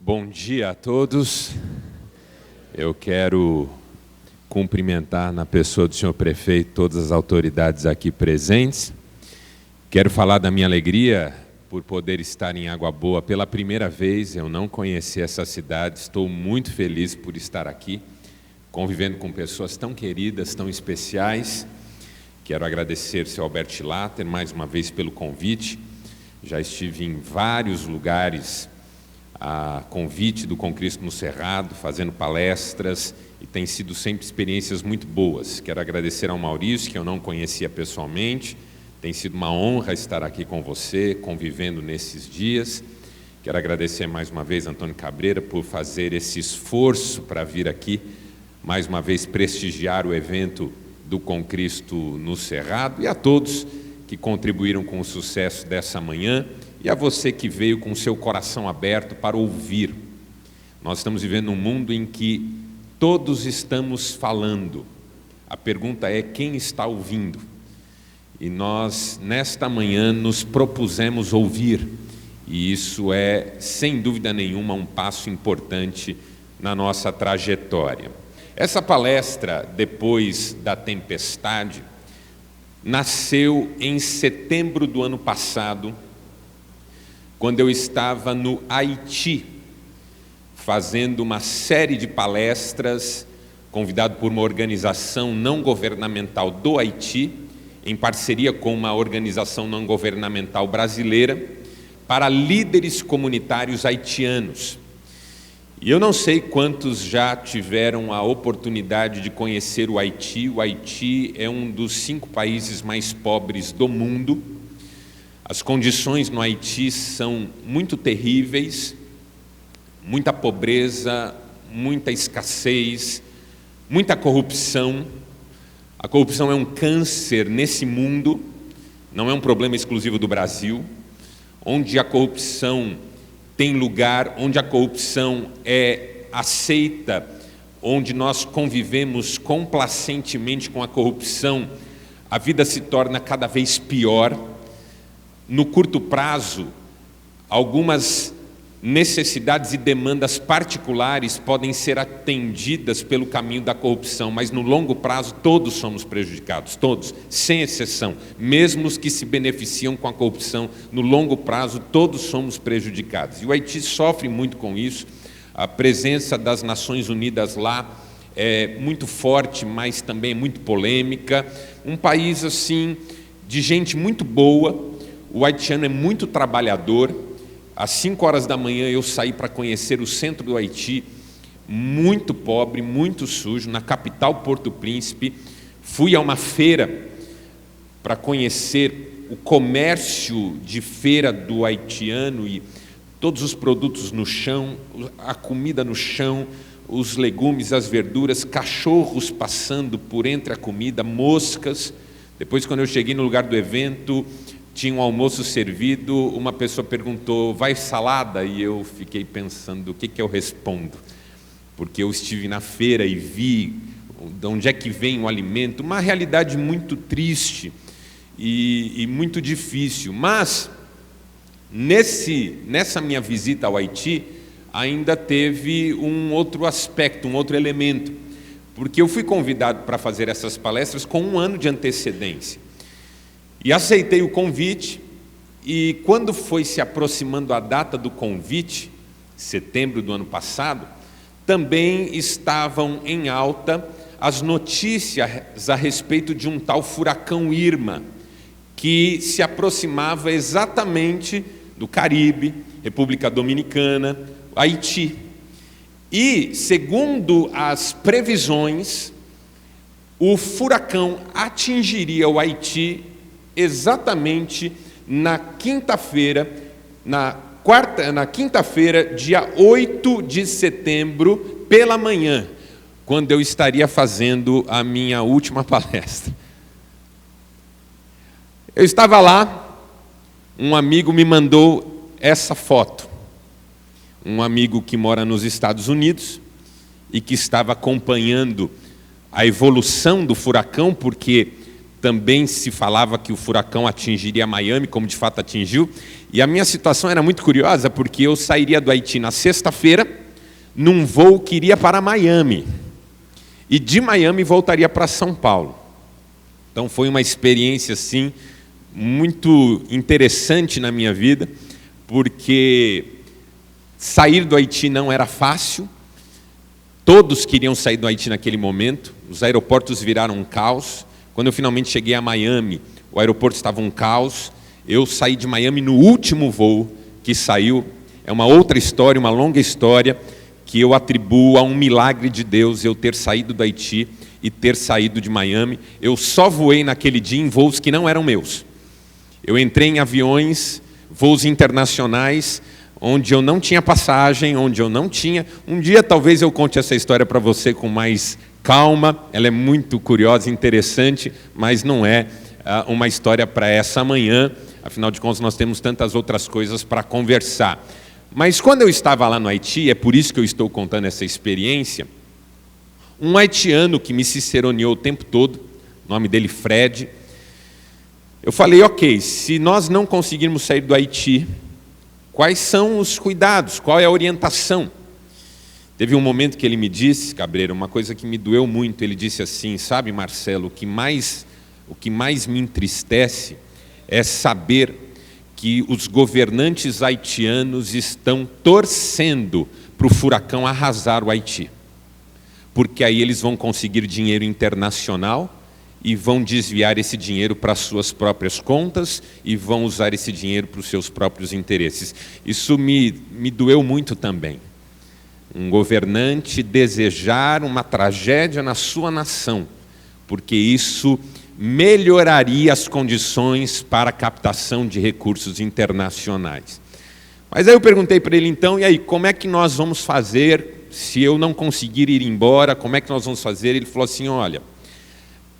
Bom dia a todos. Eu quero cumprimentar na pessoa do senhor prefeito todas as autoridades aqui presentes. Quero falar da minha alegria por poder estar em Água Boa pela primeira vez. Eu não conhecia essa cidade, estou muito feliz por estar aqui, convivendo com pessoas tão queridas, tão especiais. Quero agradecer ao senhor Albert Latter mais uma vez pelo convite. Já estive em vários lugares a convite do Com Cristo no Cerrado, fazendo palestras, e tem sido sempre experiências muito boas. Quero agradecer ao Maurício, que eu não conhecia pessoalmente. Tem sido uma honra estar aqui com você, convivendo nesses dias. Quero agradecer mais uma vez a Antônio Cabreira por fazer esse esforço para vir aqui, mais uma vez prestigiar o evento do Com Cristo no Cerrado, e a todos que contribuíram com o sucesso dessa manhã, e a você que veio com o seu coração aberto para ouvir. Nós estamos vivendo um mundo em que todos estamos falando. A pergunta é: quem está ouvindo? E nós, nesta manhã, nos propusemos ouvir. E isso é, sem dúvida nenhuma, um passo importante na nossa trajetória. Essa palestra, depois da tempestade, nasceu em setembro do ano passado, quando eu estava no Haiti, fazendo uma série de palestras, convidado por uma organização não governamental do Haiti, em parceria com uma organização não governamental brasileira, para líderes comunitários haitianos. E eu não sei quantos já tiveram a oportunidade de conhecer o Haiti. O Haiti é um dos 5 países mais pobres do mundo. As condições no Haiti são muito terríveis, muita pobreza, muita escassez, muita corrupção. A corrupção é um câncer nesse mundo, não é um problema exclusivo do Brasil. Onde a corrupção tem lugar, onde a corrupção é aceita, onde nós convivemos complacentemente com a corrupção, a vida se torna cada vez pior. No curto prazo, algumas necessidades e demandas particulares podem ser atendidas pelo caminho da corrupção, mas no longo prazo todos somos prejudicados, todos, sem exceção. Mesmo os que se beneficiam com a corrupção, no longo prazo todos somos prejudicados. E o Haiti sofre muito com isso. A presença das Nações Unidas lá é muito forte, mas também é muito polêmica. Um país assim, de gente muito boa. O haitiano é muito trabalhador. Às 5 horas da manhã eu saí para conhecer o centro do Haiti, muito pobre, muito sujo, na capital Porto Príncipe. Fui a uma feira para conhecer o comércio de feira do haitiano e todos os produtos no chão, a comida no chão, os legumes, as verduras, cachorros passando por entre a comida, moscas. Depois, quando eu cheguei no lugar do evento, tinha um almoço servido, uma pessoa perguntou: vai salada? E eu fiquei pensando, o que eu respondo? Porque eu estive na feira e vi de onde é que vem o alimento, uma realidade muito triste e muito difícil. Mas, nessa minha visita ao Haiti, ainda teve um outro aspecto, um outro elemento, porque eu fui convidado para fazer essas palestras com 1 ano de antecedência. E aceitei o convite, e quando foi se aproximando a data do convite, setembro do ano passado, também estavam em alta as notícias a respeito de um tal furacão Irma, que se aproximava exatamente do Caribe, República Dominicana, Haiti. E, segundo as previsões, o furacão atingiria o Haiti exatamente na quinta-feira, dia 8 de setembro, pela manhã, quando eu estaria fazendo a minha última palestra. Eu estava lá, um amigo me mandou essa foto, um amigo que mora nos Estados Unidos e que estava acompanhando a evolução do furacão, porque também se falava que o furacão atingiria Miami, como de fato atingiu. E a minha situação era muito curiosa, porque eu sairia do Haiti na sexta-feira, num voo que iria para Miami. E de Miami voltaria para São Paulo. Então foi uma experiência assim, muito interessante na minha vida, porque sair do Haiti não era fácil. Todos queriam sair do Haiti naquele momento. Os aeroportos viraram um caos. Quando eu finalmente cheguei a Miami, o aeroporto estava um caos. Eu saí de Miami no último voo que saiu. É uma outra história, uma longa história, que eu atribuo a um milagre de Deus, eu ter saído do Haiti e ter saído de Miami. Eu só voei naquele dia em voos que não eram meus. Eu entrei em aviões, voos internacionais, onde eu não tinha passagem, onde eu não tinha... Um dia talvez eu conte essa história para você com mais calma, ela é muito curiosa, interessante, mas não é uma história para essa manhã, afinal de contas nós temos tantas outras coisas para conversar. Mas quando eu estava lá no Haiti, é por isso que eu estou contando essa experiência, um haitiano que me ciceroneou o tempo todo, o nome dele Fred, eu falei, ok, se nós não conseguirmos sair do Haiti, quais são os cuidados, qual é a orientação? Teve um momento que ele me disse, Cabreiro, uma coisa que me doeu muito, ele disse assim, sabe Marcelo, o que mais me entristece é saber que os governantes haitianos estão torcendo para o furacão arrasar o Haiti, porque aí eles vão conseguir dinheiro internacional e vão desviar esse dinheiro para as suas próprias contas e vão usar esse dinheiro para os seus próprios interesses. Isso me doeu muito também. Um governante desejar uma tragédia na sua nação, porque isso melhoraria as condições para a captação de recursos internacionais. Mas aí eu perguntei para ele então, e aí, como é que nós vamos fazer se eu não conseguir ir embora? Como é que nós vamos fazer? Ele falou assim, olha,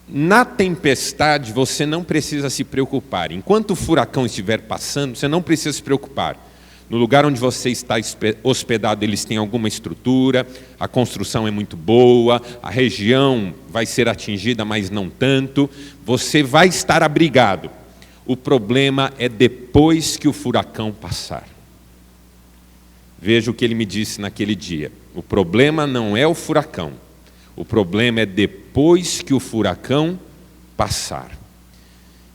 na tempestade você não precisa se preocupar. Enquanto o furacão estiver passando, você não precisa se preocupar. No lugar onde você está hospedado, eles têm alguma estrutura, a construção é muito boa, a região vai ser atingida, mas não tanto. Você vai estar abrigado. O problema é depois que o furacão passar. Veja o que ele me disse naquele dia. O problema não é o furacão. O problema é depois que o furacão passar.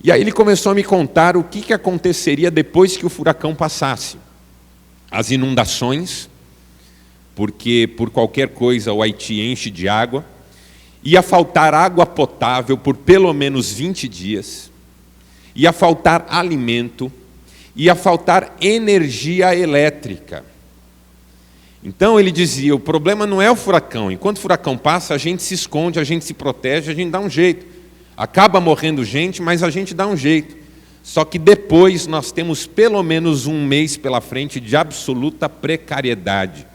E aí ele começou a me contar o que aconteceria depois que o furacão passasse. As inundações, porque por qualquer coisa o Haiti enche de água, ia faltar água potável por pelo menos 20 dias, ia faltar alimento, ia faltar energia elétrica. Então ele dizia, o problema não é o furacão, enquanto o furacão passa a gente se esconde, a gente se protege, a gente dá um jeito. Acaba morrendo gente, mas a gente dá um jeito. Só que depois nós temos pelo menos um mês pela frente de absoluta precariedade,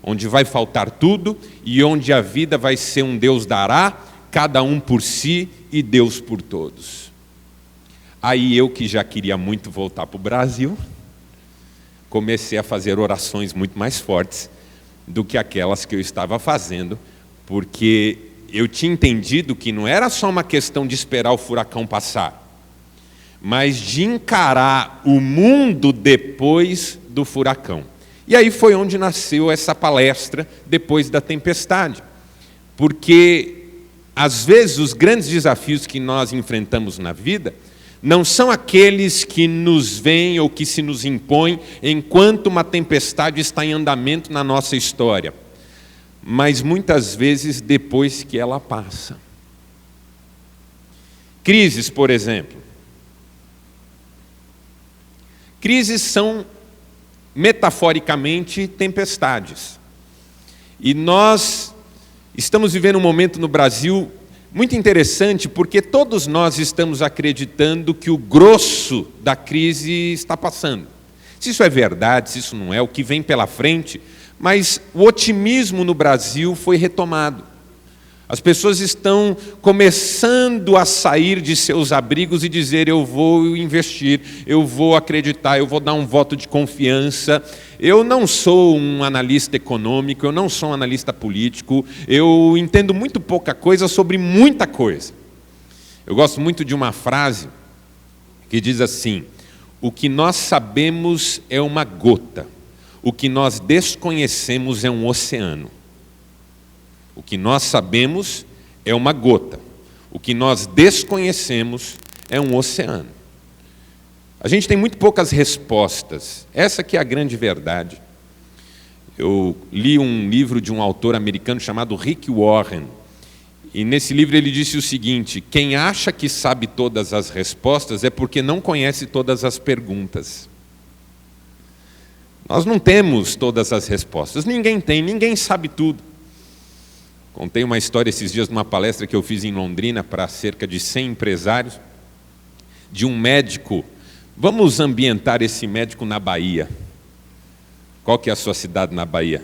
onde vai faltar tudo e onde a vida vai ser um Deus dará, cada um por si e Deus por todos. Aí eu, que já queria muito voltar para o Brasil, comecei a fazer orações muito mais fortes do que aquelas que eu estava fazendo, porque eu tinha entendido que não era só uma questão de esperar o furacão passar, mas de encarar o mundo depois do furacão. E aí foi onde nasceu essa palestra depois da tempestade. Porque, às vezes, os grandes desafios que nós enfrentamos na vida não são aqueles que nos vêm ou que se nos impõem enquanto uma tempestade está em andamento na nossa história, mas muitas vezes depois que ela passa. Crises, por exemplo. Crises são, metaforicamente, tempestades. E nós estamos vivendo um momento no Brasil muito interessante, porque todos nós estamos acreditando que o grosso da crise está passando. Se isso é verdade, se isso não é, o que vem pela frente, mas o otimismo no Brasil foi retomado. As pessoas estão começando a sair de seus abrigos e dizer, eu vou investir, eu vou acreditar, eu vou dar um voto de confiança. Eu não sou um analista econômico, eu não sou um analista político, eu entendo muito pouca coisa sobre muita coisa. Eu gosto muito de uma frase que diz assim: o que nós sabemos é uma gota, o que nós desconhecemos é um oceano. O que nós sabemos é uma gota, o que nós desconhecemos é um oceano. A gente tem muito poucas respostas, essa que é a grande verdade. Eu li um livro de um autor americano chamado Rick Warren, e nesse livro ele disse o seguinte: quem acha que sabe todas as respostas é porque não conhece todas as perguntas. Nós não temos todas as respostas, ninguém tem, ninguém sabe tudo. Contei uma história esses dias numa palestra que eu fiz em Londrina para cerca de 100 empresários, de um médico. Vamos ambientar esse médico na Bahia. Qual que é a sua cidade na Bahia?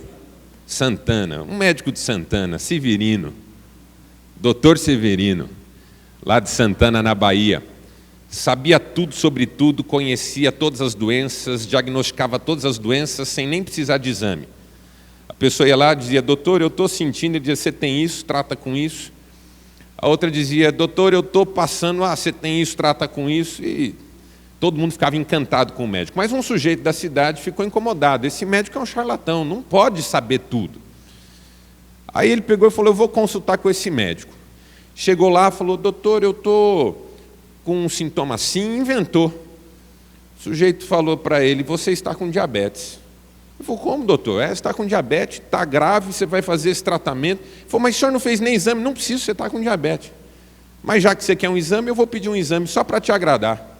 Santana. Um médico de Santana, Severino. Doutor Severino, lá de Santana, na Bahia. Sabia tudo sobre tudo, conhecia todas as doenças, diagnosticava todas as doenças sem nem precisar de exame. A pessoa ia lá e dizia: doutor, eu estou sentindo. Ele dizia: você tem isso, trata com isso. A outra dizia: doutor, eu estou passando. Você tem isso, trata com isso. E todo mundo ficava encantado com o médico. Mas um sujeito da cidade ficou incomodado. Esse médico é um charlatão, não pode saber tudo. Aí ele pegou e falou: eu vou consultar com esse médico. Chegou lá e falou: doutor, eu estou com um sintoma assim. Inventou. O sujeito falou para ele: você está com diabetes. Ele falou: como, doutor? Você está com diabetes, está grave, você vai fazer esse tratamento. Ele falou: mas o senhor não fez nem exame. Não precisa, você está com diabetes. Mas já que você quer um exame, eu vou pedir um exame só para te agradar.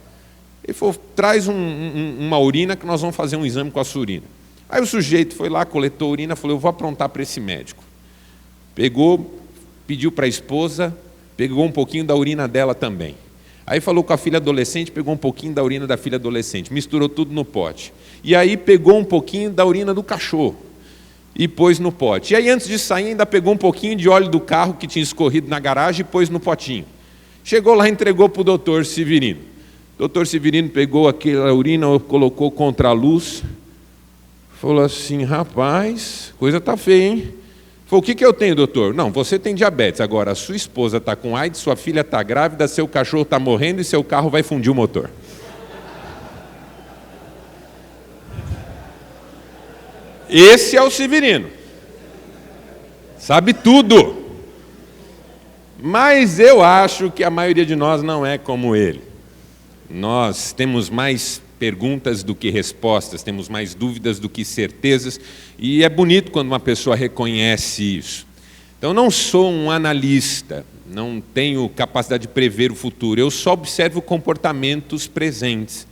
Ele falou: traz uma urina que nós vamos fazer um exame com a sua urina. Aí o sujeito foi lá, coletou a urina, falou: eu vou aprontar para esse médico. Pegou, pediu para a esposa, pegou um pouquinho da urina dela também. Aí falou com a filha adolescente, pegou um pouquinho da urina da filha adolescente, misturou tudo no pote. E aí pegou um pouquinho da urina do cachorro e pôs no pote. E aí antes de sair ainda pegou um pouquinho de óleo do carro que tinha escorrido na garagem e pôs no potinho. Chegou lá e entregou para o doutor Severino. O doutor Severino pegou aquela urina, colocou contra a luz, falou assim: rapaz, coisa está feia, hein? Falou: o que eu tenho, doutor? Não, você tem diabetes, agora a sua esposa está com AIDS, sua filha está grávida, seu cachorro está morrendo e seu carro vai fundir o motor. Esse é o Severino. Sabe tudo. Mas eu acho que a maioria de nós não é como ele. Nós temos mais perguntas do que respostas, temos mais dúvidas do que certezas, e é bonito quando uma pessoa reconhece isso. Então, eu não sou um analista, não tenho capacidade de prever o futuro, eu só observo comportamentos presentes.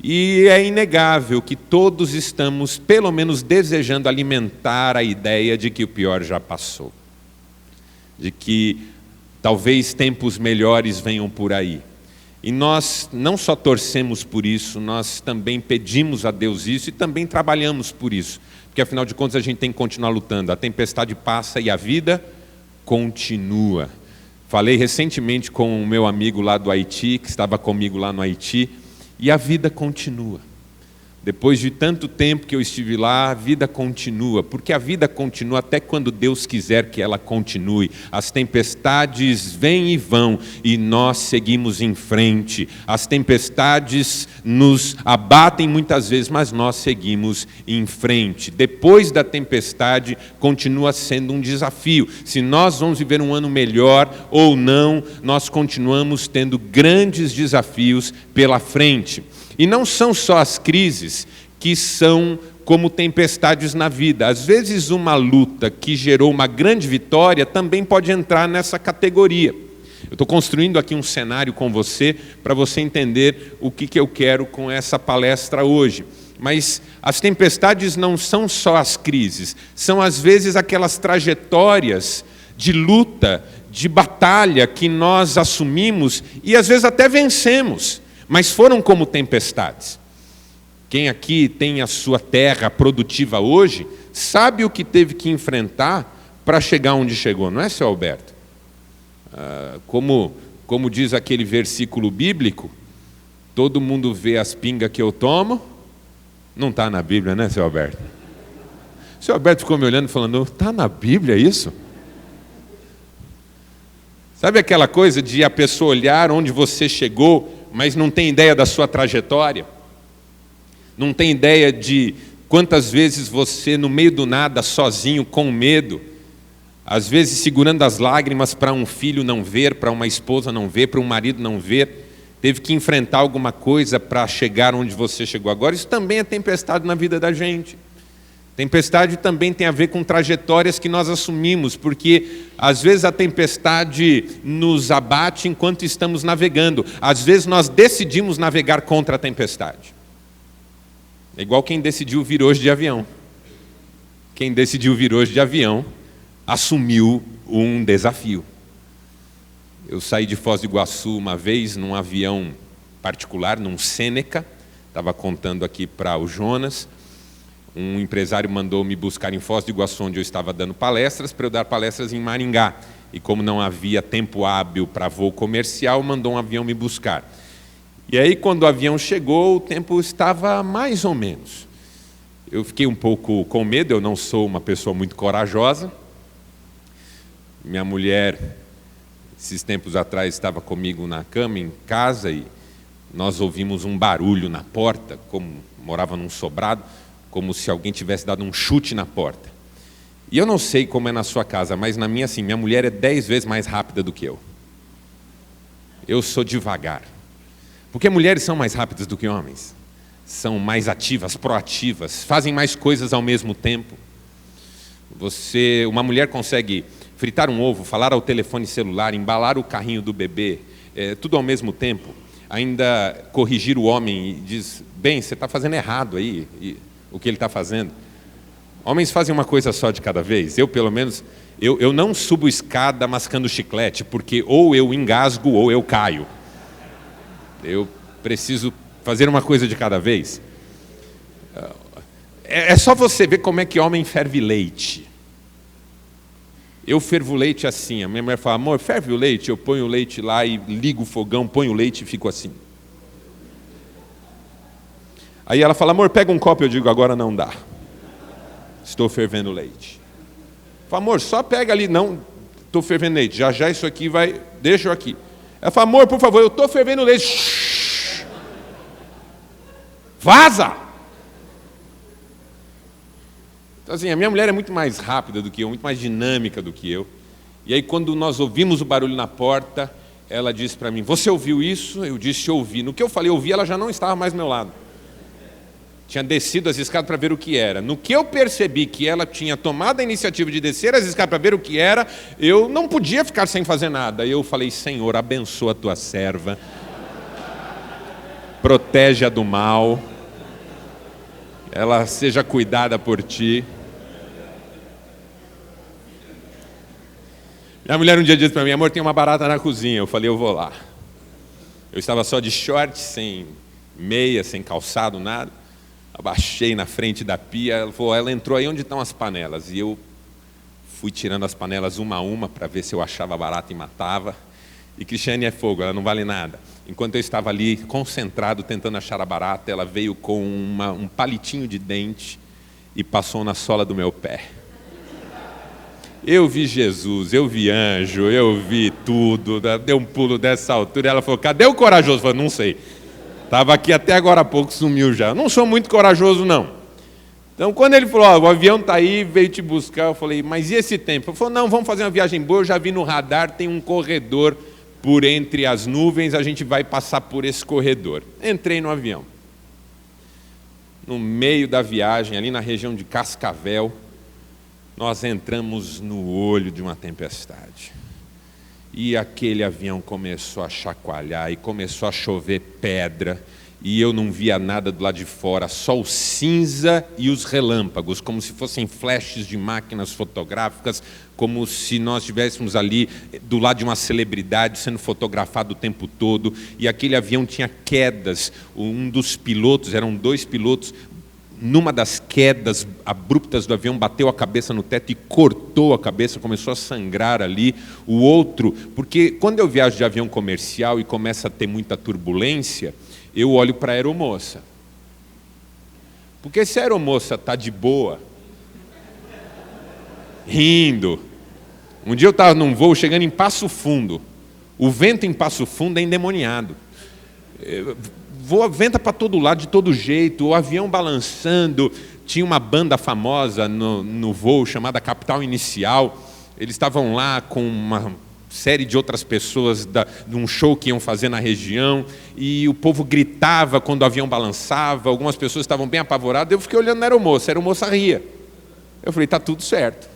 E é inegável que todos estamos, pelo menos, desejando alimentar a ideia de que o pior já passou, de que talvez tempos melhores venham por aí. E nós não só torcemos por isso, nós também pedimos a Deus isso e também trabalhamos por isso. Porque, afinal de contas, a gente tem que continuar lutando. A tempestade passa e a vida continua. Falei recentemente com o meu amigo lá do Haiti, que estava comigo lá no Haiti, e a vida continua. Depois de tanto tempo que eu estive lá, a vida continua, porque a vida continua até quando Deus quiser que ela continue. As tempestades vêm e vão, e nós seguimos em frente. As tempestades nos abatem muitas vezes, mas nós seguimos em frente. Depois da tempestade, continua sendo um desafio. Se nós vamos viver um ano melhor ou não, nós continuamos tendo grandes desafios pela frente. E não são só as crises que são como tempestades na vida. Às vezes uma luta que gerou uma grande vitória também pode entrar nessa categoria. Eu estou construindo aqui um cenário com você para você entender o que eu quero com essa palestra hoje. Mas as tempestades não são só as crises, são às vezes aquelas trajetórias de luta, de batalha que nós assumimos e às vezes até vencemos. Mas foram como tempestades. Quem aqui tem a sua terra produtiva hoje, sabe o que teve que enfrentar para chegar onde chegou, não é, seu Alberto? Como diz aquele versículo bíblico, todo mundo vê as pingas que eu tomo, não está na Bíblia, né, seu Alberto? O seu Alberto ficou me olhando e falando: está na Bíblia isso? Sabe aquela coisa de a pessoa olhar onde você chegou, mas não tem ideia da sua trajetória? Não tem ideia de quantas vezes você, no meio do nada, sozinho, com medo, às vezes segurando as lágrimas para um filho não ver, para uma esposa não ver, para um marido não ver, teve que enfrentar alguma coisa para chegar onde você chegou agora. Isso também é tempestade na vida da gente. Tempestade também tem a ver com trajetórias que nós assumimos, porque às vezes a tempestade nos abate enquanto estamos navegando. Às vezes nós decidimos navegar contra a tempestade. É igual quem decidiu vir hoje de avião. Quem decidiu vir hoje de avião assumiu um desafio. Eu saí de Foz do Iguaçu uma vez num avião particular, num Seneca, estava contando aqui para o Jonas. Um empresário mandou me buscar em Foz do Iguaçu, onde eu estava dando palestras, para eu dar palestras em Maringá. E como não havia tempo hábil para voo comercial, mandou um avião me buscar. E aí, quando o avião chegou, o tempo estava mais ou menos. Eu fiquei um pouco com medo, eu não sou uma pessoa muito corajosa. Minha mulher, esses tempos atrás, estava comigo na cama, em casa, e nós ouvimos um barulho na porta, como morava num sobrado, como se alguém tivesse dado um chute na porta. E eu não sei como é na sua casa, mas na minha, assim, minha mulher é 10 vezes mais rápida do que eu. Eu sou devagar. Porque mulheres são mais rápidas do que homens. São mais ativas, proativas, fazem mais coisas ao mesmo tempo. Uma mulher consegue fritar um ovo, falar ao telefone celular, embalar o carrinho do bebê, tudo ao mesmo tempo. Ainda corrigir o homem e diz, bem, você está fazendo errado aí, o que ele está fazendo. Homens fazem uma coisa só de cada vez. Eu, pelo menos, eu não subo escada mascando chiclete, porque ou eu engasgo ou eu caio. Eu preciso fazer uma coisa de cada vez. É só você ver como é que homem ferve leite. Eu fervo leite assim. A minha mulher fala, amor, ferve o leite. Eu ponho o leite lá e ligo o fogão, ponho o leite e fico assim. Aí ela fala, amor, pega um copo. Eu digo, agora não dá. Estou fervendo leite. Fala, amor, só pega ali. Não, estou fervendo leite. Já já isso aqui vai... Deixa eu aqui. Ela fala, amor, por favor, eu estou fervendo leite. Shhh. Vaza! Então, assim, a minha mulher é muito mais rápida do que eu, muito mais dinâmica do que eu. E aí, quando nós ouvimos o barulho na porta, ela disse para mim, você ouviu isso? Eu disse, ouvi. No que eu falei, ouvi, ela já não estava mais ao meu lado. Tinha descido as escadas para ver o que era. No que eu percebi que ela tinha tomado a iniciativa de descer as escadas para ver o que era, eu não podia ficar sem fazer nada. Eu falei, Senhor, abençoa a tua serva, protege-a do mal, ela seja cuidada por ti. Minha mulher um dia disse para mim, amor, tem uma barata na cozinha. Eu falei, eu vou lá. Eu estava só de short, sem meia, sem calçado, nada. Abaixei na frente da pia, ela entrou aí onde estão as panelas. E eu fui tirando as panelas uma a uma para ver se eu achava barata e matava. E Cristiane é fogo, ela não vale nada. Enquanto eu estava ali concentrado tentando achar a barata, ela veio com um palitinho de dente e passou na sola do meu pé. Eu vi Jesus, eu vi anjo, eu vi tudo, deu um pulo dessa altura. E ela falou, cadê o corajoso? Eu falei, não sei. Estava aqui até agora há pouco, sumiu já. Não sou muito corajoso, não. Então, quando ele falou, o avião está aí, veio te buscar, eu falei, mas e esse tempo? Ele falou, não, vamos fazer uma viagem boa, eu já vi no radar, tem um corredor por entre as nuvens, a gente vai passar por esse corredor. Entrei no avião. No meio da viagem, ali na região de Cascavel, nós entramos no olho de uma tempestade. E aquele avião começou a chacoalhar e começou a chover pedra. E eu não via nada do lado de fora, só o cinza e os relâmpagos, como se fossem flashes de máquinas fotográficas, como se nós estivéssemos ali do lado de uma celebridade sendo fotografado o tempo todo. E aquele avião tinha quedas. Um dos pilotos, eram 2 pilotos, numa das quedas abruptas do avião, bateu a cabeça no teto e cortou a cabeça, começou a sangrar ali. O outro, porque quando eu viajo de avião comercial e começa a ter muita turbulência, eu olho para a aeromoça. Porque se a aeromoça está de boa, rindo. Um dia eu estava num voo chegando em Passo Fundo, O vento em Passo Fundo é endemoniado. Venta para todo lado, de todo jeito, o avião balançando. Tinha uma banda famosa no voo chamada Capital Inicial. Eles estavam lá com uma série de outras pessoas de um show que iam fazer na região, e o povo gritava quando o avião balançava, algumas pessoas estavam bem apavoradas. Eu fiquei olhando na aeromoça, a aeromoça ria. Eu falei, está tudo certo.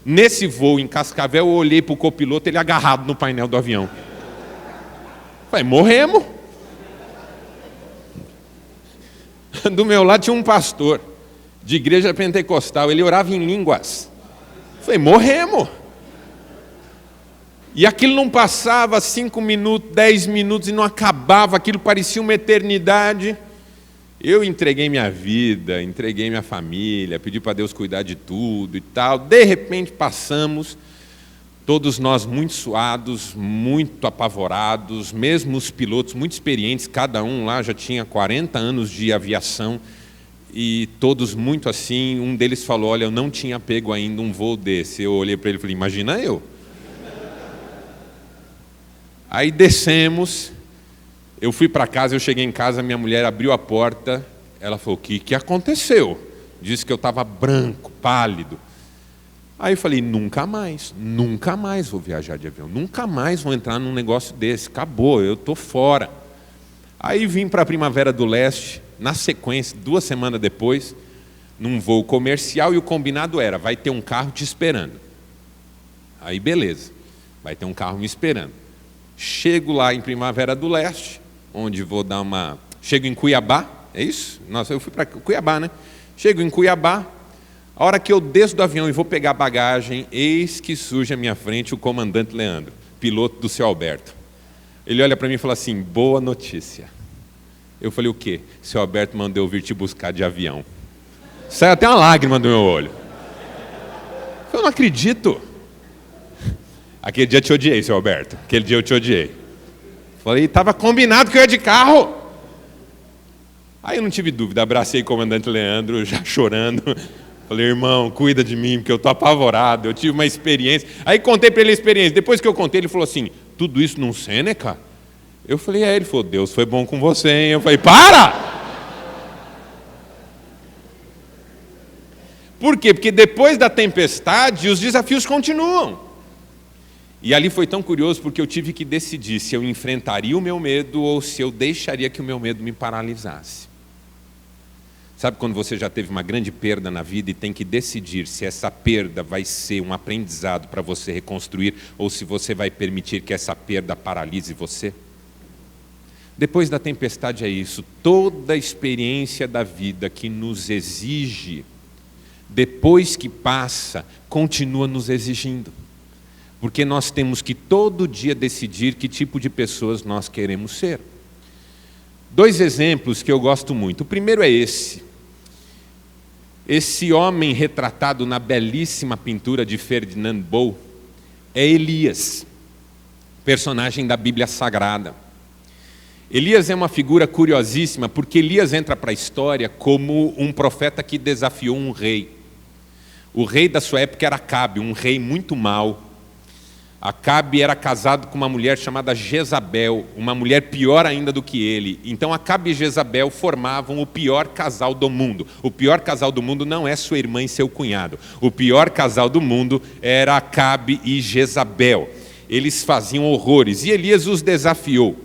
Nesse voo em Cascavel, eu olhei para o copiloto, ele agarrado no painel do avião. Falei, morremos. Do meu lado tinha um pastor de igreja pentecostal, ele orava em línguas. Falei, morremos. E aquilo não passava 5 minutos, 10 minutos e não acabava, aquilo parecia uma eternidade. Eu entreguei minha vida, entreguei minha família, pedi para Deus cuidar de tudo e tal. De repente passamos, todos nós muito suados, muito apavorados, mesmo os pilotos muito experientes, cada um lá já tinha 40 anos de aviação, e todos muito assim. Um deles falou, olha, eu não tinha pego ainda um voo desse. Eu olhei para ele e falei, imagina eu. Aí descemos, eu fui para casa, eu cheguei em casa, minha mulher abriu a porta, ela falou, o que aconteceu? Disse que eu estava branco, pálido. Aí eu falei, nunca mais vou viajar de avião, nunca mais vou entrar num negócio desse, acabou, eu estou fora. Aí vim para a Primavera do Leste, na sequência, 2 semanas depois, num voo comercial, e o combinado era, vai ter um carro te esperando. Aí beleza, vai ter um carro me esperando. Chego lá em Primavera do Leste, onde vou dar uma... Chego em Cuiabá, é isso? Nossa, eu fui para Cuiabá, né? Chego em Cuiabá, a hora que eu desço do avião e vou pegar bagagem, eis que surge à minha frente o comandante Leandro, piloto do seu Alberto. Ele olha para mim e fala assim, boa notícia. Eu falei, o quê? Seu Alberto mandou eu vir te buscar de avião. Saiu até uma lágrima do meu olho. Eu não acredito. Aquele dia eu te odiei, seu Alberto. Aquele dia eu te odiei. Falei, estava combinado que eu ia de carro. Aí eu não tive dúvida, abracei o comandante Leandro, já chorando. Falei, irmão, cuida de mim, porque eu estou apavorado, eu tive uma experiência. Aí contei para ele a experiência. Depois que eu contei, ele falou assim, tudo isso num Sêneca? Eu falei, ele falou, Deus foi bom com você, hein? Eu falei, para! Por quê? Porque depois da tempestade, os desafios continuam. E ali foi tão curioso, porque eu tive que decidir se eu enfrentaria o meu medo ou se eu deixaria que o meu medo me paralisasse. Sabe quando você já teve uma grande perda na vida e tem que decidir se essa perda vai ser um aprendizado para você reconstruir ou se você vai permitir que essa perda paralise você? Depois da tempestade é isso, toda a experiência da vida que nos exige, depois que passa, continua nos exigindo. Porque nós temos que todo dia decidir que tipo de pessoas nós queremos ser. 2 exemplos que eu gosto muito. O primeiro é esse. Esse homem retratado na belíssima pintura de Ferdinand Boll é Elias, personagem da Bíblia Sagrada. Elias é uma figura curiosíssima, porque Elias entra para a história como um profeta que desafiou um rei. O rei da sua época era Acabe, um rei muito mau. Acabe era casado com uma mulher chamada Jezabel, uma mulher pior ainda do que ele. Então Acabe e Jezabel formavam o pior casal do mundo. O pior casal do mundo não é sua irmã e seu cunhado. O pior casal do mundo era Acabe e Jezabel. Eles faziam horrores e Elias os desafiou.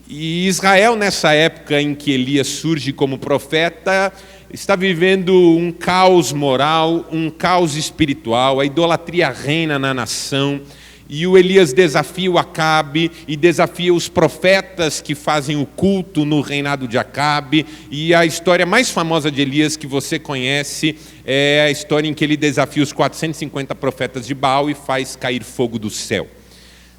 E Israel, nessa época em que Elias surge como profeta, está vivendo um caos moral, um caos espiritual, a idolatria reina na nação. E o Elias desafia o Acabe e desafia os profetas que fazem o culto no reinado de Acabe. E a história mais famosa de Elias que você conhece é a história em que ele desafia os 450 profetas de Baal e faz cair fogo do céu.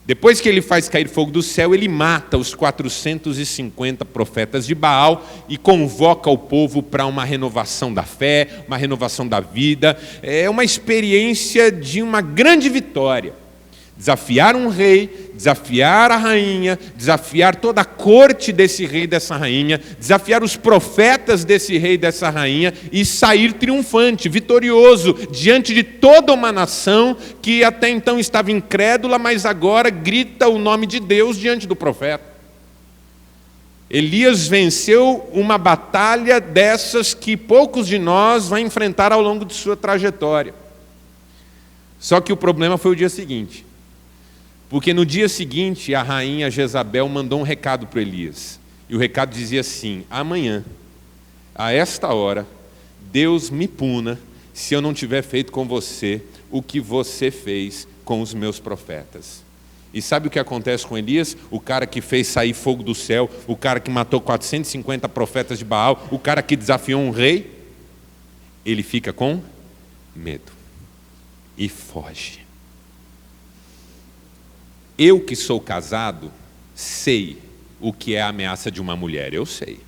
Depois que ele faz cair fogo do céu, ele mata os 450 profetas de Baal e convoca o povo para uma renovação da fé, uma renovação da vida. É uma experiência de uma grande vitória. Desafiar um rei, desafiar a rainha, desafiar toda a corte desse rei e dessa rainha, desafiar os profetas desse rei e dessa rainha e sair triunfante, vitorioso, diante de toda uma nação que até então estava incrédula, mas agora grita o nome de Deus diante do profeta. Elias venceu uma batalha dessas que poucos de nós vão enfrentar ao longo de sua trajetória. Só que o problema foi o dia seguinte. Porque no dia seguinte, a rainha Jezabel mandou um recado para Elias. E o recado dizia assim: amanhã, a esta hora, Deus me puna se eu não tiver feito com você o que você fez com os meus profetas. E sabe o que acontece com Elias? O cara que fez sair fogo do céu, o cara que matou 450 profetas de Baal, o cara que desafiou um rei, ele fica com medo e foge. Eu que sou casado, sei o que é a ameaça de uma mulher, eu sei.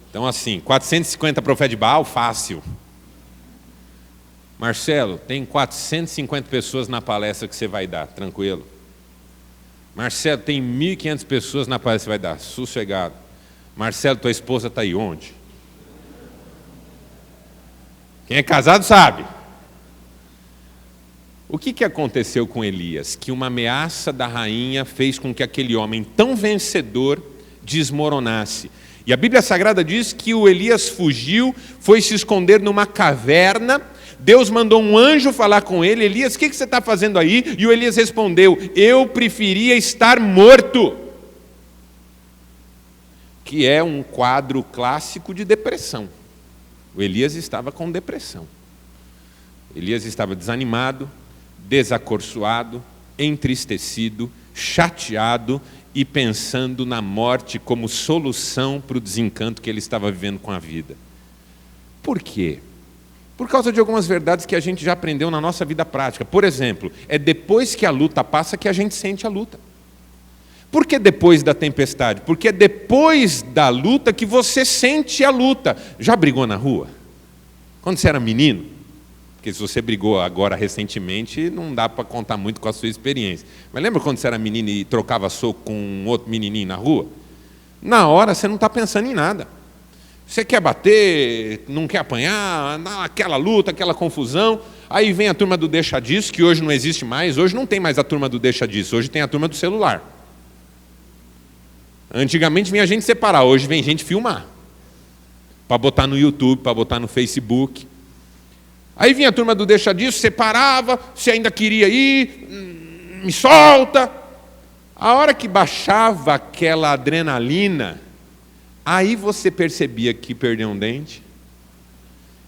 Então assim, 450 profetas de Baal, fácil. Marcelo, tem 450 pessoas na palestra que você vai dar, tranquilo. Marcelo, tem 1.500 pessoas na palestra que você vai dar, sossegado. Marcelo, tua esposa está aí, onde? Quem é casado sabe. O que aconteceu com Elias? Que uma ameaça da rainha fez com que aquele homem tão vencedor desmoronasse. E a Bíblia Sagrada diz que o Elias fugiu, foi se esconder numa caverna. Deus mandou um anjo falar com ele: Elias, o que você está fazendo aí? E o Elias respondeu: eu preferia estar morto. Que é um quadro clássico de depressão. O Elias estava com depressão. Elias estava desanimado, desacorçoado, entristecido, chateado e pensando na morte como solução para o desencanto que ele estava vivendo com a vida. Por quê? Por causa de algumas verdades que a gente já aprendeu na nossa vida prática. Por exemplo, é depois que a luta passa que a gente sente a luta. Por que depois da tempestade? Porque é depois da luta que você sente a luta. Já brigou na rua? Quando você era menino? Porque se você brigou agora recentemente, não dá para contar muito com a sua experiência. Mas lembra quando você era menino e trocava soco com um outro menininho na rua? Na hora você não está pensando em nada. Você quer bater, não quer apanhar, aquela luta, aquela confusão. Aí vem a turma do deixa disso, que hoje não existe mais. Hoje não tem mais a turma do deixa disso, hoje tem a turma do celular. Antigamente vinha gente separar, hoje vem gente filmar. Para botar no YouTube, para botar no Facebook. Aí vinha a turma do deixa disso, separava, se ainda queria ir, me solta. A hora que baixava aquela adrenalina, aí você percebia que perdeu um dente,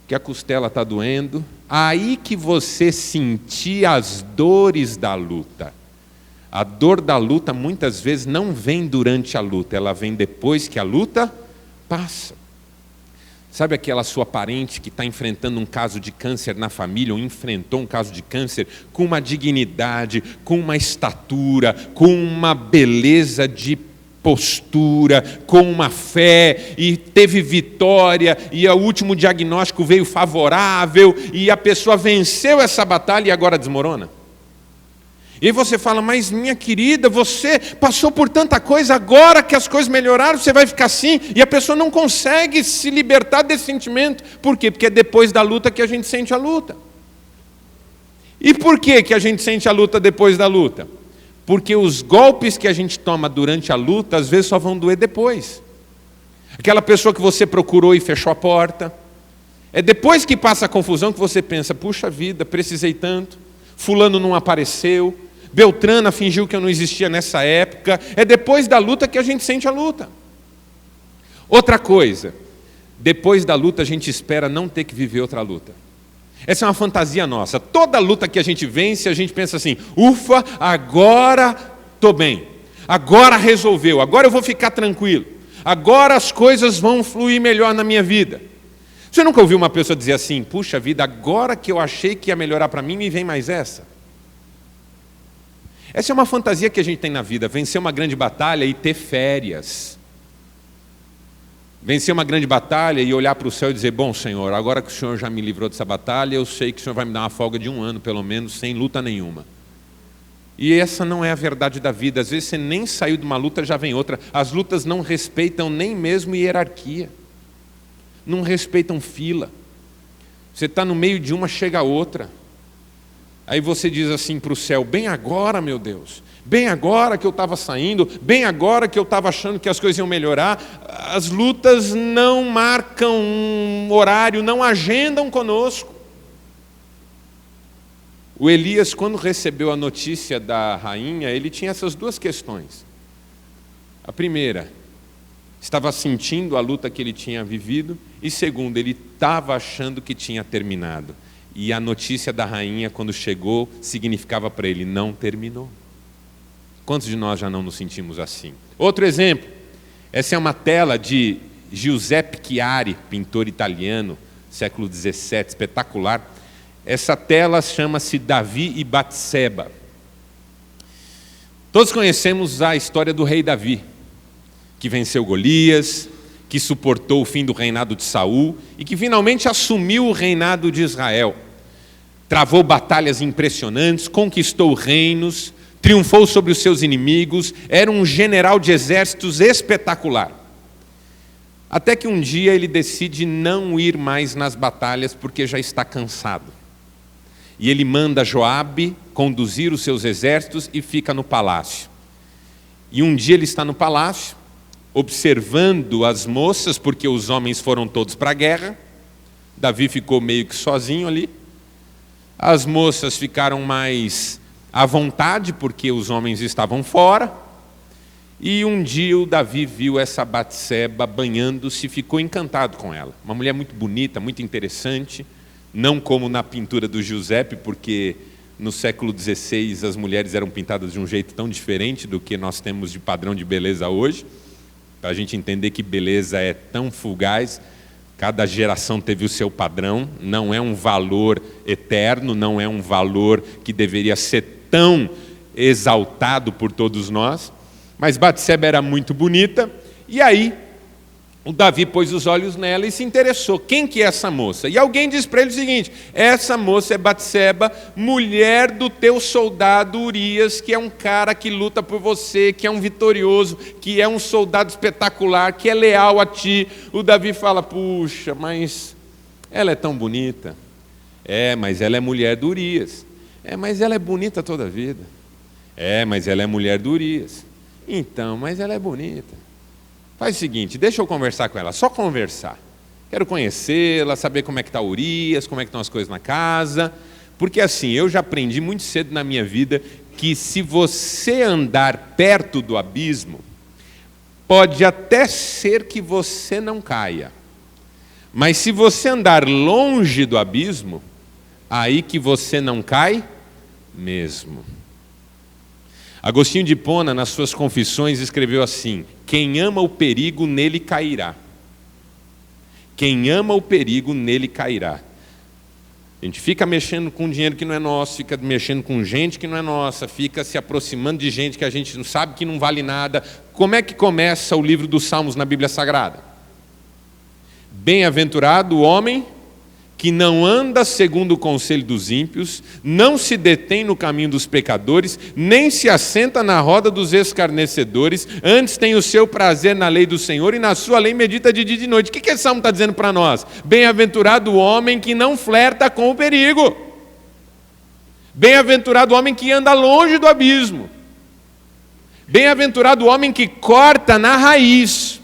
que a costela está doendo, aí que você sentia as dores da luta. A dor da luta muitas vezes não vem durante a luta, ela vem depois que a luta passa. Sabe aquela sua parente que está enfrentando um caso de câncer na família, ou enfrentou um caso de câncer com uma dignidade, com uma estatura, com uma beleza de postura, com uma fé, e teve vitória, e o último diagnóstico veio favorável, e a pessoa venceu essa batalha e agora desmorona? E aí você fala: mas minha querida, você passou por tanta coisa, agora que as coisas melhoraram, você vai ficar assim? E a pessoa não consegue se libertar desse sentimento. Por quê? Porque é depois da luta que a gente sente a luta. E por que a gente sente a luta depois da luta? Porque os golpes que a gente toma durante a luta, às vezes só vão doer depois. Aquela pessoa que você procurou e fechou a porta, é depois que passa a confusão que você pensa: puxa vida, precisei tanto, fulano não apareceu, Beltrana fingiu que eu não existia nessa época. É depois da luta que a gente sente a luta. Outra coisa, depois da luta a gente espera não ter que viver outra luta. Essa é uma fantasia nossa. Toda luta que a gente vence, a gente pensa assim: ufa, agora estou bem, agora resolveu, agora eu vou ficar tranquilo, agora as coisas vão fluir melhor na minha vida. Você nunca ouviu uma pessoa dizer assim: puxa vida, agora que eu achei que ia melhorar para mim, me vem mais essa? Essa é uma fantasia que a gente tem na vida: vencer uma grande batalha e ter férias. vencer uma grande batalha e olhar para o céu e dizer: bom, Senhor, agora que o Senhor já me livrou dessa batalha, eu sei que o Senhor vai me dar uma folga de 1 ano, pelo menos, sem luta nenhuma. E essa não é a verdade da vida. Às vezes você nem saiu de uma luta, já vem outra. As lutas não respeitam nem mesmo hierarquia. Não respeitam fila. Você está no meio de uma, chega a outra. Aí você diz assim para o céu: bem agora, meu Deus, bem agora que eu estava saindo, bem agora que eu estava achando que as coisas iam melhorar. As lutas não marcam um horário, não agendam conosco. O Elias, quando recebeu a notícia da rainha, ele tinha essas 2 questões. A primeira, estava sentindo a luta que ele tinha vivido, e segundo, ele estava achando que tinha terminado. E a notícia da rainha, quando chegou, significava para ele: não terminou. Quantos de nós já não nos sentimos assim? Outro exemplo, essa é uma tela de Giuseppe Chiari, pintor italiano, século XVII, espetacular. Essa tela chama-se Davi e Batseba. Todos conhecemos a história do rei Davi, que venceu Golias, que suportou o fim do reinado de Saul e que finalmente assumiu o reinado de Israel. Travou batalhas impressionantes, conquistou reinos, triunfou sobre os seus inimigos, era um general de exércitos espetacular. Até que um dia ele decide não ir mais nas batalhas porque já está cansado. E ele manda Joabe conduzir os seus exércitos e fica no palácio. E um dia ele está no palácio, observando as moças, porque os homens foram todos para a guerra. Davi ficou meio que sozinho ali. As moças ficaram mais à vontade, porque os homens estavam fora. E um dia o Davi viu essa Batseba banhando-se e ficou encantado com ela. Uma mulher muito bonita, muito interessante. Não como na pintura do Giuseppe, porque no século XVI as mulheres eram pintadas de um jeito tão diferente do que nós temos de padrão de beleza hoje. Para a gente entender que beleza é tão fugaz, cada geração teve o seu padrão, não é um valor eterno, não é um valor que deveria ser tão exaltado por todos nós. Mas Batseba era muito bonita, e aí o Davi pôs os olhos nela e se interessou. Quem que é essa moça? E alguém disse para ele o seguinte: essa moça é Batseba, mulher do teu soldado Urias, que é um cara que luta por você, que é um vitorioso, que é um soldado espetacular, que é leal a ti. O Davi fala: puxa, mas ela é tão bonita. Mas ela é mulher do Urias. Mas ela é bonita toda a vida. Mas ela é mulher do Urias. Então, mas ela é bonita. Faz o seguinte, deixa eu conversar com ela, só conversar. Quero conhecê-la, saber como é que está Urias, como é que estão as coisas na casa. Porque assim, eu já aprendi muito cedo na minha vida que se você andar perto do abismo, pode até ser que você não caia. Mas se você andar longe do abismo, aí que você não cai mesmo. Agostinho de Hipona, nas suas Confissões, escreveu assim: quem ama o perigo, nele cairá. Quem ama o perigo, nele cairá. A gente fica mexendo com dinheiro que não é nosso, fica mexendo com gente que não é nossa, fica se aproximando de gente que a gente não sabe que não vale nada. Como é que começa o livro dos Salmos na Bíblia Sagrada? Bem-aventurado o homem que não anda segundo o conselho dos ímpios, não se detém no caminho dos pecadores, nem se assenta na roda dos escarnecedores, antes tem o seu prazer na lei do Senhor e na sua lei medita de dia e de noite. O que esse salmo está dizendo para nós? Bem-aventurado o homem que não flerta com o perigo. Bem-aventurado o homem que anda longe do abismo. Bem-aventurado o homem que corta na raiz.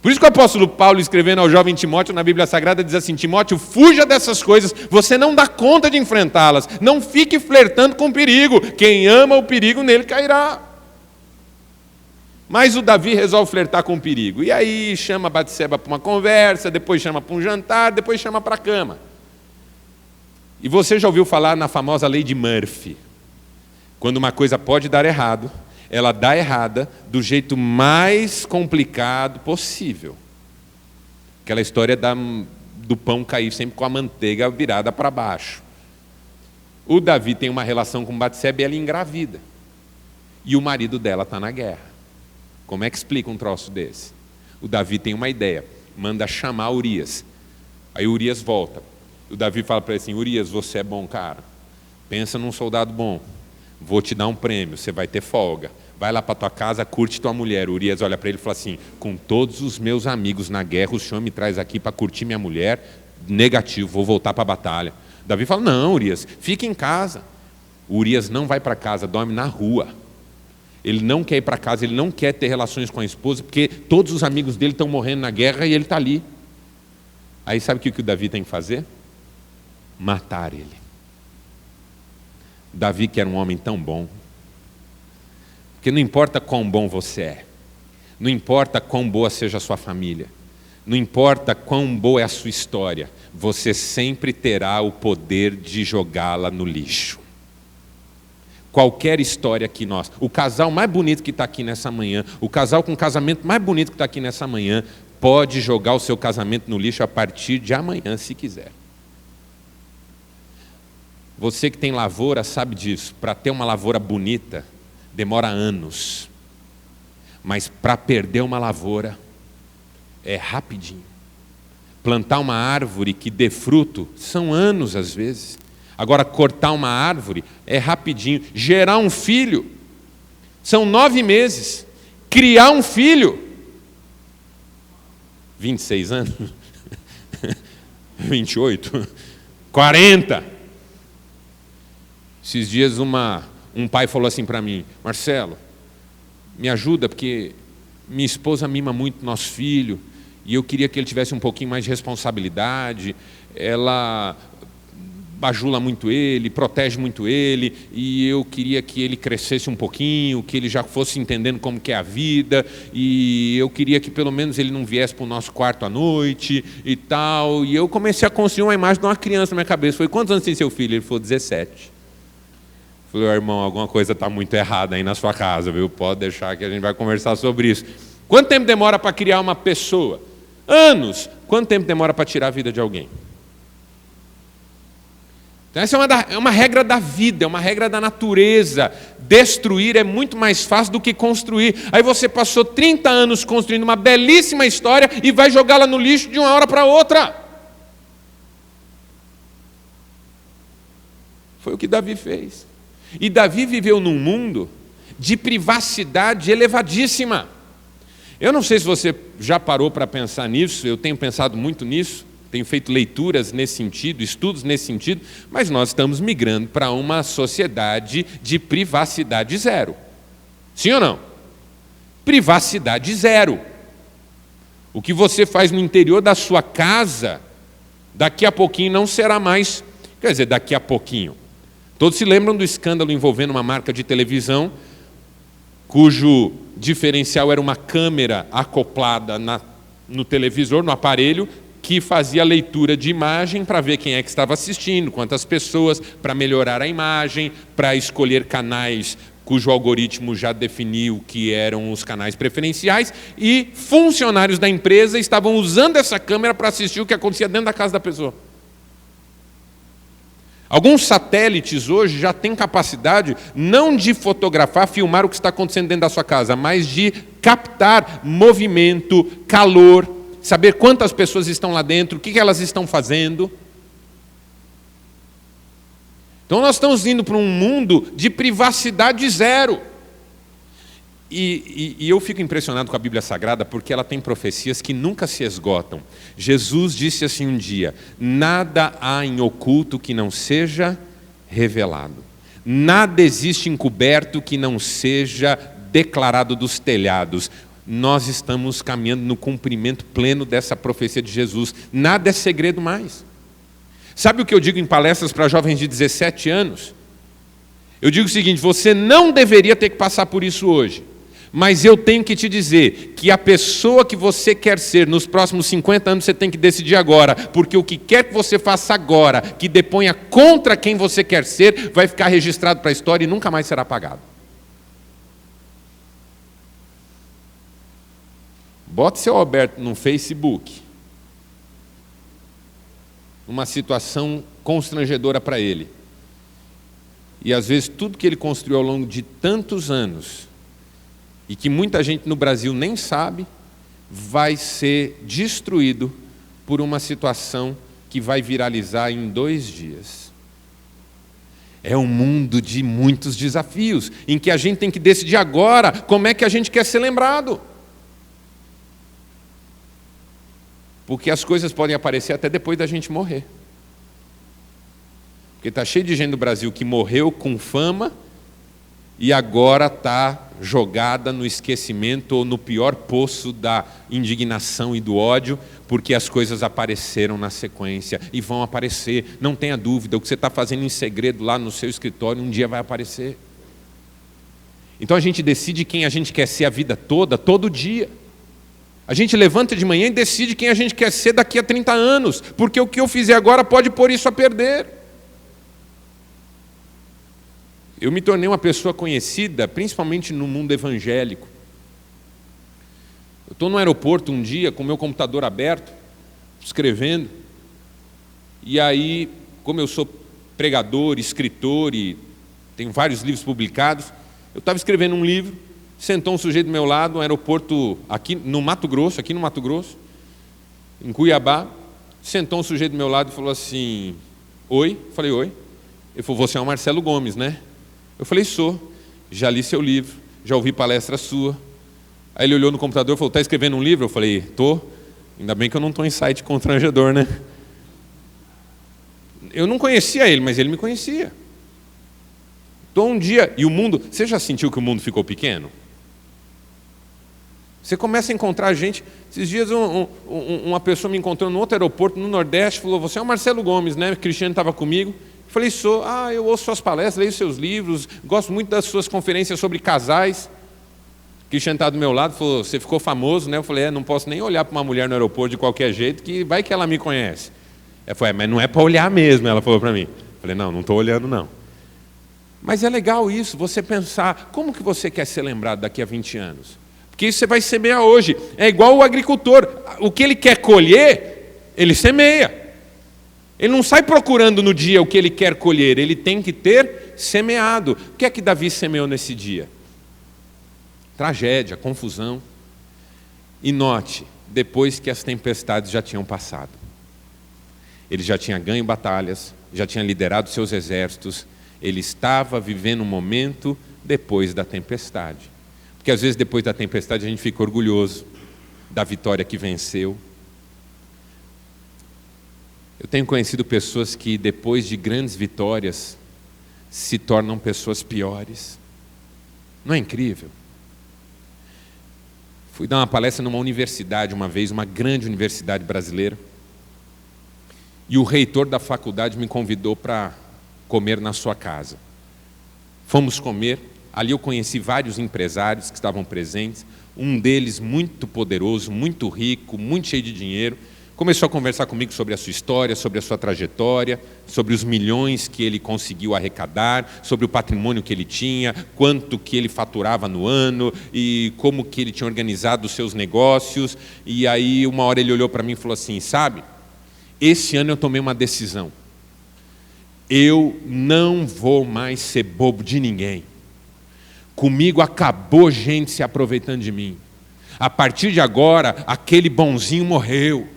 Por isso que o apóstolo Paulo, escrevendo ao jovem Timóteo na Bíblia Sagrada, diz assim: Timóteo, fuja dessas coisas, você não dá conta de enfrentá-las, não fique flertando com o perigo, quem ama o perigo nele cairá. Mas o Davi resolve flertar com o perigo, e aí chama Batseba para uma conversa, depois chama para um jantar, depois chama para a cama. E você já ouviu falar na famosa lei de Murphy? Quando uma coisa pode dar errado, ela dá errada do jeito mais complicado possível. Aquela história do pão cair sempre com a manteiga virada para baixo. O Davi tem uma relação com Batseba e ela engravida. E o marido dela está na guerra. Como é que explica um troço desse? O Davi tem uma ideia, manda chamar Urias. Aí Urias volta. O Davi fala para ele assim: Urias, você é bom cara, pensa num soldado bom, vou te dar um prêmio, você vai ter folga, vai lá para tua casa, curte tua mulher. O Urias olha para ele e fala assim: com todos os meus amigos na guerra, o senhor me traz aqui para curtir minha mulher? Negativo, vou voltar para a batalha. Davi fala: não, Urias, fica em casa. O Urias não vai para casa, dorme na rua. Ele não quer ir para casa, ele não quer ter relações com a esposa, porque todos os amigos dele estão morrendo na guerra e ele está ali. Aí sabe o que o Davi tem que fazer? Matar ele. Davi, que era um homem tão bom, porque não importa quão bom você é, não importa quão boa seja a sua família, não importa quão boa é a sua história, você sempre terá o poder de jogá-la no lixo. Qualquer história que o casal mais bonito que está aqui nessa manhã, o casal com o casamento mais bonito que está aqui nessa manhã, pode jogar o seu casamento no lixo a partir de amanhã, se quiser. Você que tem lavoura sabe disso. Para ter uma lavoura bonita, demora anos. Mas para perder uma lavoura, é rapidinho. Plantar uma árvore que dê fruto, são anos às vezes. Agora, cortar uma árvore é rapidinho. Gerar um filho, são 9 meses. Criar um filho, 26 anos, 28, 40. Esses dias um pai falou assim para mim: Marcelo, me ajuda porque minha esposa mima muito nosso filho e eu queria que ele tivesse um pouquinho mais de responsabilidade. Ela bajula muito ele, protege muito ele, e eu queria que ele crescesse um pouquinho, que ele já fosse entendendo como que é a vida, e eu queria que pelo menos ele não viesse para o nosso quarto à noite e tal. E eu comecei a construir uma imagem de uma criança na minha cabeça. Falei: quantos anos tem seu filho? Ele falou: 17. Falei: irmão, alguma coisa está muito errada aí na sua casa, viu? Pode deixar que a gente vai conversar sobre isso. Quanto tempo demora para criar uma pessoa? Anos. Quanto tempo demora para tirar a vida de alguém? Então, essa é uma regra da vida, é uma regra da natureza. Destruir é muito mais fácil do que construir. Aí você passou 30 anos construindo uma belíssima história e vai jogá-la no lixo de uma hora para outra. Foi o que Davi fez. E Davi viveu num mundo de privacidade elevadíssima. Eu não sei se você já parou para pensar nisso, eu tenho pensado muito nisso. Tenho feito leituras nesse sentido, estudos nesse sentido, mas nós estamos migrando para uma sociedade de privacidade zero. Sim ou não? Privacidade zero. O que você faz no interior da sua casa, daqui a pouquinho não será mais, quer dizer, daqui a pouquinho. Todos se lembram do escândalo envolvendo uma marca de televisão, cujo diferencial era uma câmera acoplada no televisor, no aparelho, que fazia leitura de imagem para ver quem é que estava assistindo, quantas pessoas, para melhorar a imagem, para escolher canais cujo algoritmo já definiu que eram os canais preferenciais, e funcionários da empresa estavam usando essa câmera para assistir o que acontecia dentro da casa da pessoa. Alguns satélites hoje já têm capacidade não de fotografar, filmar o que está acontecendo dentro da sua casa, mas de captar movimento, calor, saber quantas pessoas estão lá dentro, o que elas estão fazendo. Então nós estamos indo para um mundo de privacidade zero. E eu fico impressionado com a Bíblia Sagrada porque ela tem profecias que nunca se esgotam. Jesus disse assim um dia: nada há em oculto que não seja revelado. Nada existe encoberto que não seja declarado dos telhados. Nós estamos caminhando no cumprimento pleno dessa profecia de Jesus. Nada é segredo mais. Sabe o que eu digo em palestras para jovens de 17 anos? Eu digo o seguinte: você não deveria ter que passar por isso hoje, mas eu tenho que te dizer que a pessoa que você quer ser nos próximos 50 anos você tem que decidir agora, porque o que quer que você faça agora, que deponha contra quem você quer ser, vai ficar registrado para a história e nunca mais será apagado. Bote seu Alberto no Facebook, numa situação constrangedora para ele. E às vezes tudo que ele construiu ao longo de tantos anos, e que muita gente no Brasil nem sabe, vai ser destruído por uma situação que vai viralizar em 2 dias. É um mundo de muitos desafios, em que a gente tem que decidir agora como é que a gente quer ser lembrado. Porque as coisas podem aparecer até depois da gente morrer. Porque está cheio de gente no Brasil que morreu com fama e agora está jogada no esquecimento ou no pior poço da indignação e do ódio, porque as coisas apareceram na sequência e vão aparecer, não tenha dúvida, o que você está fazendo em segredo lá no seu escritório um dia vai aparecer. Então a gente decide quem a gente quer ser a vida toda, todo dia. A gente levanta de manhã e decide quem a gente quer ser daqui a 30 anos, porque o que eu fizer agora pode pôr isso a perder. Eu me tornei uma pessoa conhecida, principalmente no mundo evangélico. Eu estou no aeroporto um dia com o meu computador aberto, escrevendo, e aí, como eu sou pregador, escritor e tenho vários livros publicados, eu estava escrevendo um livro, sentou um sujeito do meu lado, no aeroporto aqui no Mato Grosso, em Cuiabá, sentou um sujeito do meu lado e falou assim, oi? Falei, oi. Ele falou, você é o Marcelo Gomes, né? Eu falei, sou, já li seu livro, já ouvi palestra sua. Aí ele olhou no computador e falou, está escrevendo um livro? Eu falei, estou. Ainda bem que eu não estou em site constrangedor, né? Eu não conhecia ele, mas ele me conhecia. Então um dia, e o mundo, você já sentiu que o mundo ficou pequeno? Você começa a encontrar gente. Esses dias uma pessoa me encontrou no outro aeroporto, no Nordeste, falou, você é o Marcelo Gomes, né? O Cristiano estava comigo. Eu falei, sou. Eu ouço suas palestras, leio seus livros, gosto muito das suas conferências sobre casais. O Cristiano estava do meu lado, falou, você ficou famoso, né? Eu falei, não posso nem olhar para uma mulher no aeroporto de qualquer jeito, que vai que ela me conhece. Ela falou, mas não é para olhar mesmo, ela falou para mim. Eu falei, não estou olhando não. Mas é legal isso, você pensar, como que você quer ser lembrado daqui a 20 anos? Porque isso você vai semear hoje. É igual o agricultor. O que ele quer colher, ele semeia. Ele não sai procurando no dia o que ele quer colher. Ele tem que ter semeado. O que é que Davi semeou nesse dia? Tragédia, confusão. E note, depois que as tempestades já tinham passado. Ele já tinha ganho batalhas, já tinha liderado seus exércitos. Ele estava vivendo um momento depois da tempestade. Porque às vezes depois da tempestade a gente fica orgulhoso da vitória que venceu. Eu tenho conhecido pessoas que depois de grandes vitórias se tornam pessoas piores. Não é incrível? Fui dar uma palestra numa universidade uma vez, uma grande universidade brasileira, e o reitor da faculdade me convidou para comer na sua casa. Fomos comer. Ali eu conheci vários empresários que estavam presentes, um deles muito poderoso, muito rico, muito cheio de dinheiro. Começou a conversar comigo sobre a sua história, sobre a sua trajetória, sobre os milhões que ele conseguiu arrecadar, sobre o patrimônio que ele tinha, quanto que ele faturava no ano e como que ele tinha organizado os seus negócios. E aí uma hora ele olhou para mim e falou assim, sabe, esse ano eu tomei uma decisão. Eu não vou mais ser bobo de ninguém. Comigo acabou gente se aproveitando de mim. A partir de agora, aquele bonzinho morreu.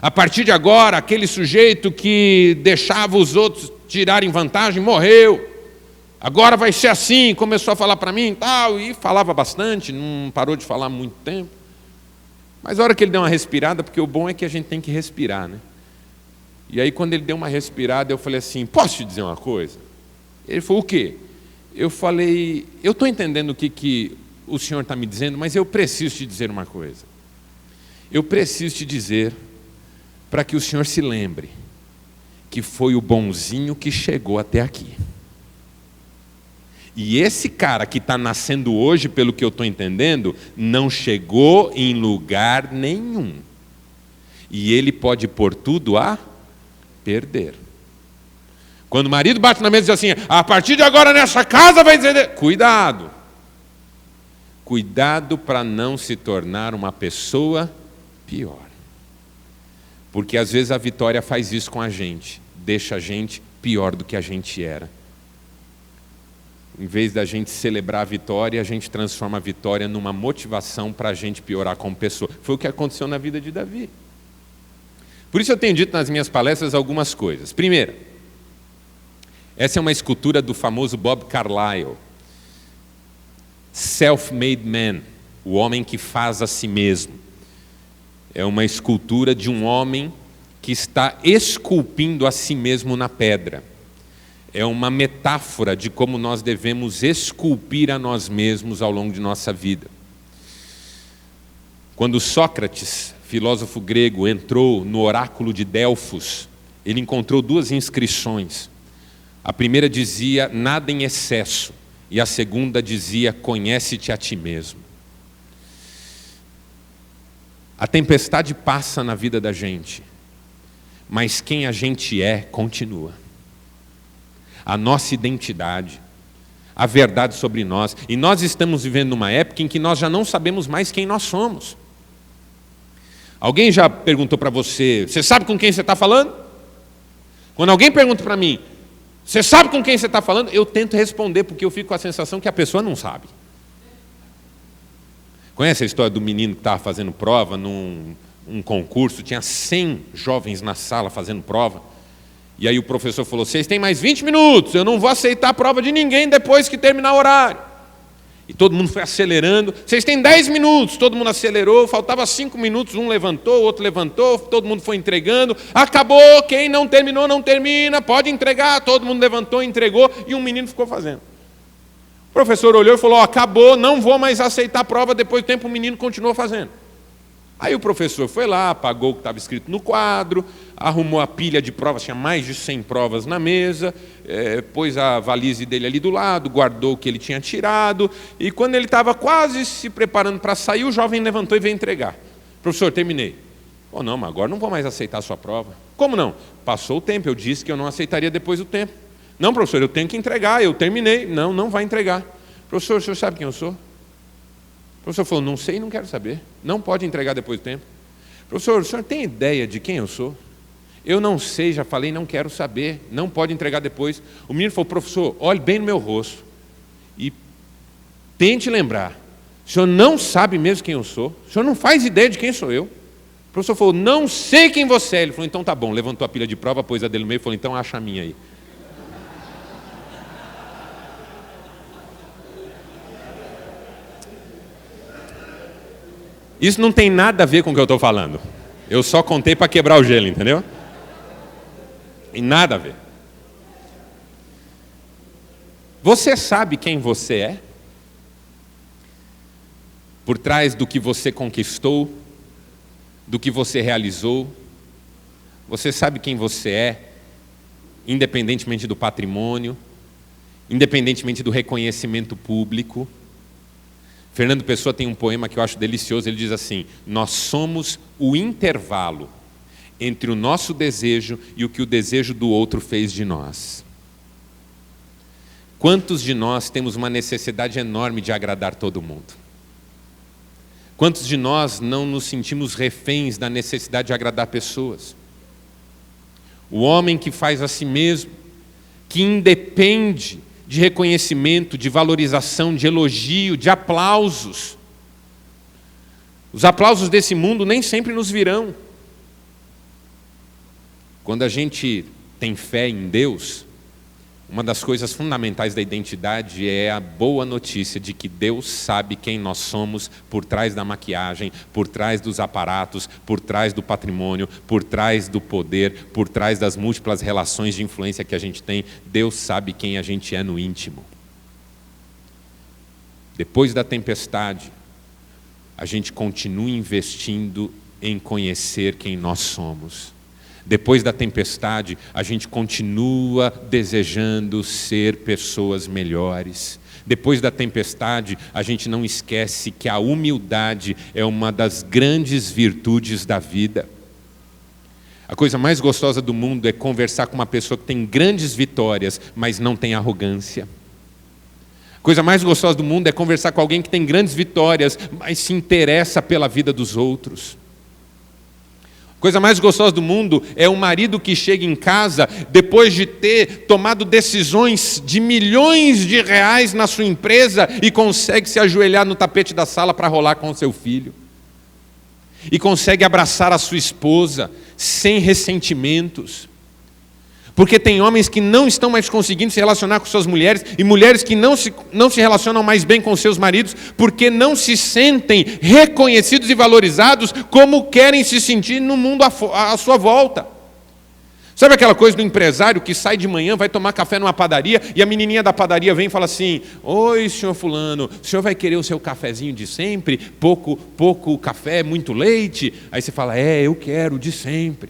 A partir de agora, aquele sujeito que deixava os outros tirarem vantagem, morreu. Agora vai ser assim, começou a falar para mim e tal, e falava bastante, não parou de falar há muito tempo. Mas a hora que ele deu uma respirada, porque o bom é que a gente tem que respirar, né? E aí quando ele deu uma respirada, eu falei assim, posso te dizer uma coisa? Ele falou, o quê? Eu falei, eu estou entendendo o que o senhor está me dizendo, mas eu preciso te dizer uma coisa. Eu preciso te dizer, para que o senhor se lembre, que foi o bonzinho que chegou até aqui. E esse cara que está nascendo hoje, pelo que eu estou entendendo, não chegou em lugar nenhum. E ele pode pôr tudo a perder. Quando o marido bate na mesa e diz assim, a partir de agora nessa casa vai dizer... Cuidado. Cuidado para não se tornar uma pessoa pior. Porque às vezes a vitória faz isso com a gente. Deixa a gente pior do que a gente era. Em vez da gente celebrar a vitória, a gente transforma a vitória numa motivação para a gente piorar como pessoa. Foi o que aconteceu na vida de Davi. Por isso eu tenho dito nas minhas palestras algumas coisas. Primeira, essa é uma escultura do famoso Bob Carlyle. Self-made man, o homem que faz a si mesmo. É uma escultura de um homem que está esculpindo a si mesmo na pedra. É uma metáfora de como nós devemos esculpir a nós mesmos ao longo de nossa vida. Quando Sócrates, filósofo grego, entrou no oráculo de Delfos, ele encontrou 2 inscrições. A primeira dizia, nada em excesso, e a segunda dizia, conhece-te a ti mesmo. A tempestade passa na vida da gente, mas quem a gente é, continua. A nossa identidade, a verdade sobre nós. E nós estamos vivendo numa época em que nós já não sabemos mais quem nós somos. Alguém já perguntou para você, você sabe com quem você está falando? Quando alguém pergunta para mim, você sabe com quem você está falando? Eu tento responder, porque eu fico com a sensação que a pessoa não sabe. Conhece a história do menino que estava fazendo prova num concurso, tinha 100 jovens na sala fazendo prova, e aí o professor falou, vocês têm mais 20 minutos, eu não vou aceitar a prova de ninguém depois que terminar o horário. E todo mundo foi acelerando, vocês têm 10 minutos, todo mundo acelerou, faltava 5 minutos, um levantou, o outro levantou, todo mundo foi entregando, acabou, quem não terminou, não termina, pode entregar, todo mundo levantou, entregou, e um menino ficou fazendo. O professor olhou e falou, acabou, não vou mais aceitar a prova, depois do tempo o menino continuou fazendo. Aí o professor foi lá, apagou o que estava escrito no quadro, arrumou a pilha de provas, tinha mais de 100 provas na mesa, pôs a valise dele ali do lado, guardou o que ele tinha tirado, e quando ele estava quase se preparando para sair, o jovem levantou e veio entregar. Professor, terminei. Oh, não, mas agora não vou mais aceitar a sua prova. Como não? Passou o tempo, eu disse que eu não aceitaria depois do tempo. Não, professor, eu tenho que entregar, eu terminei. Não, não vai entregar. Professor, o senhor sabe quem eu sou? O professor falou, não sei e não quero saber. Não pode entregar depois do tempo. Professor, o senhor tem ideia de quem eu sou? Eu não sei, já falei, não quero saber. Não pode entregar depois. O menino falou, professor, olhe bem no meu rosto e tente lembrar. O senhor não sabe mesmo quem eu sou? O senhor não faz ideia de quem sou eu? O professor falou, não sei quem você é. Ele falou, então tá bom. Levantou a pilha de prova, pôs a dele no meio e falou, então acha a minha aí. Isso não tem nada a ver com o que eu estou falando. Eu só contei para quebrar o gelo, entendeu? E nada a ver. Você sabe quem você é? Por trás do que você conquistou, do que você realizou, você sabe quem você é, independentemente do patrimônio, independentemente do reconhecimento público. Fernando Pessoa tem um poema que eu acho delicioso, ele diz assim, nós somos o intervalo entre o nosso desejo e o que o desejo do outro fez de nós. Quantos de nós temos uma necessidade enorme de agradar todo mundo? Quantos de nós não nos sentimos reféns da necessidade de agradar pessoas? O homem que faz a si mesmo, que independe de reconhecimento, de valorização, de elogio, de aplausos. Os aplausos desse mundo nem sempre nos virão. Quando a gente tem fé em Deus, uma das coisas fundamentais da identidade é a boa notícia de que Deus sabe quem nós somos por trás da maquiagem, por trás dos aparatos, por trás do patrimônio, por trás do poder, por trás das múltiplas relações de influência que a gente tem. Deus sabe quem a gente é no íntimo. Depois da tempestade, a gente continua investindo em conhecer quem nós somos. Depois da tempestade, a gente continua desejando ser pessoas melhores. Depois da tempestade, a gente não esquece que a humildade é uma das grandes virtudes da vida. A coisa mais gostosa do mundo é conversar com uma pessoa que tem grandes vitórias, mas não tem arrogância. A coisa mais gostosa do mundo é conversar com alguém que tem grandes vitórias, mas se interessa pela vida dos outros. A Coisa mais gostosa do mundo é um marido que chega em casa depois de ter tomado decisões de milhões de reais na sua empresa e consegue se ajoelhar no tapete da sala para rolar com o seu filho. E consegue abraçar a sua esposa sem ressentimentos. Porque tem homens que não estão mais conseguindo se relacionar com suas mulheres e mulheres que não se relacionam mais bem com seus maridos porque não se sentem reconhecidos e valorizados como querem se sentir no mundo à sua volta. Sabe aquela coisa do empresário que sai de manhã, vai tomar café numa padaria e a menininha da padaria vem e fala assim: oi, senhor fulano, o senhor vai querer o seu cafezinho de sempre? Pouco café, muito leite? Aí você fala: eu quero de sempre.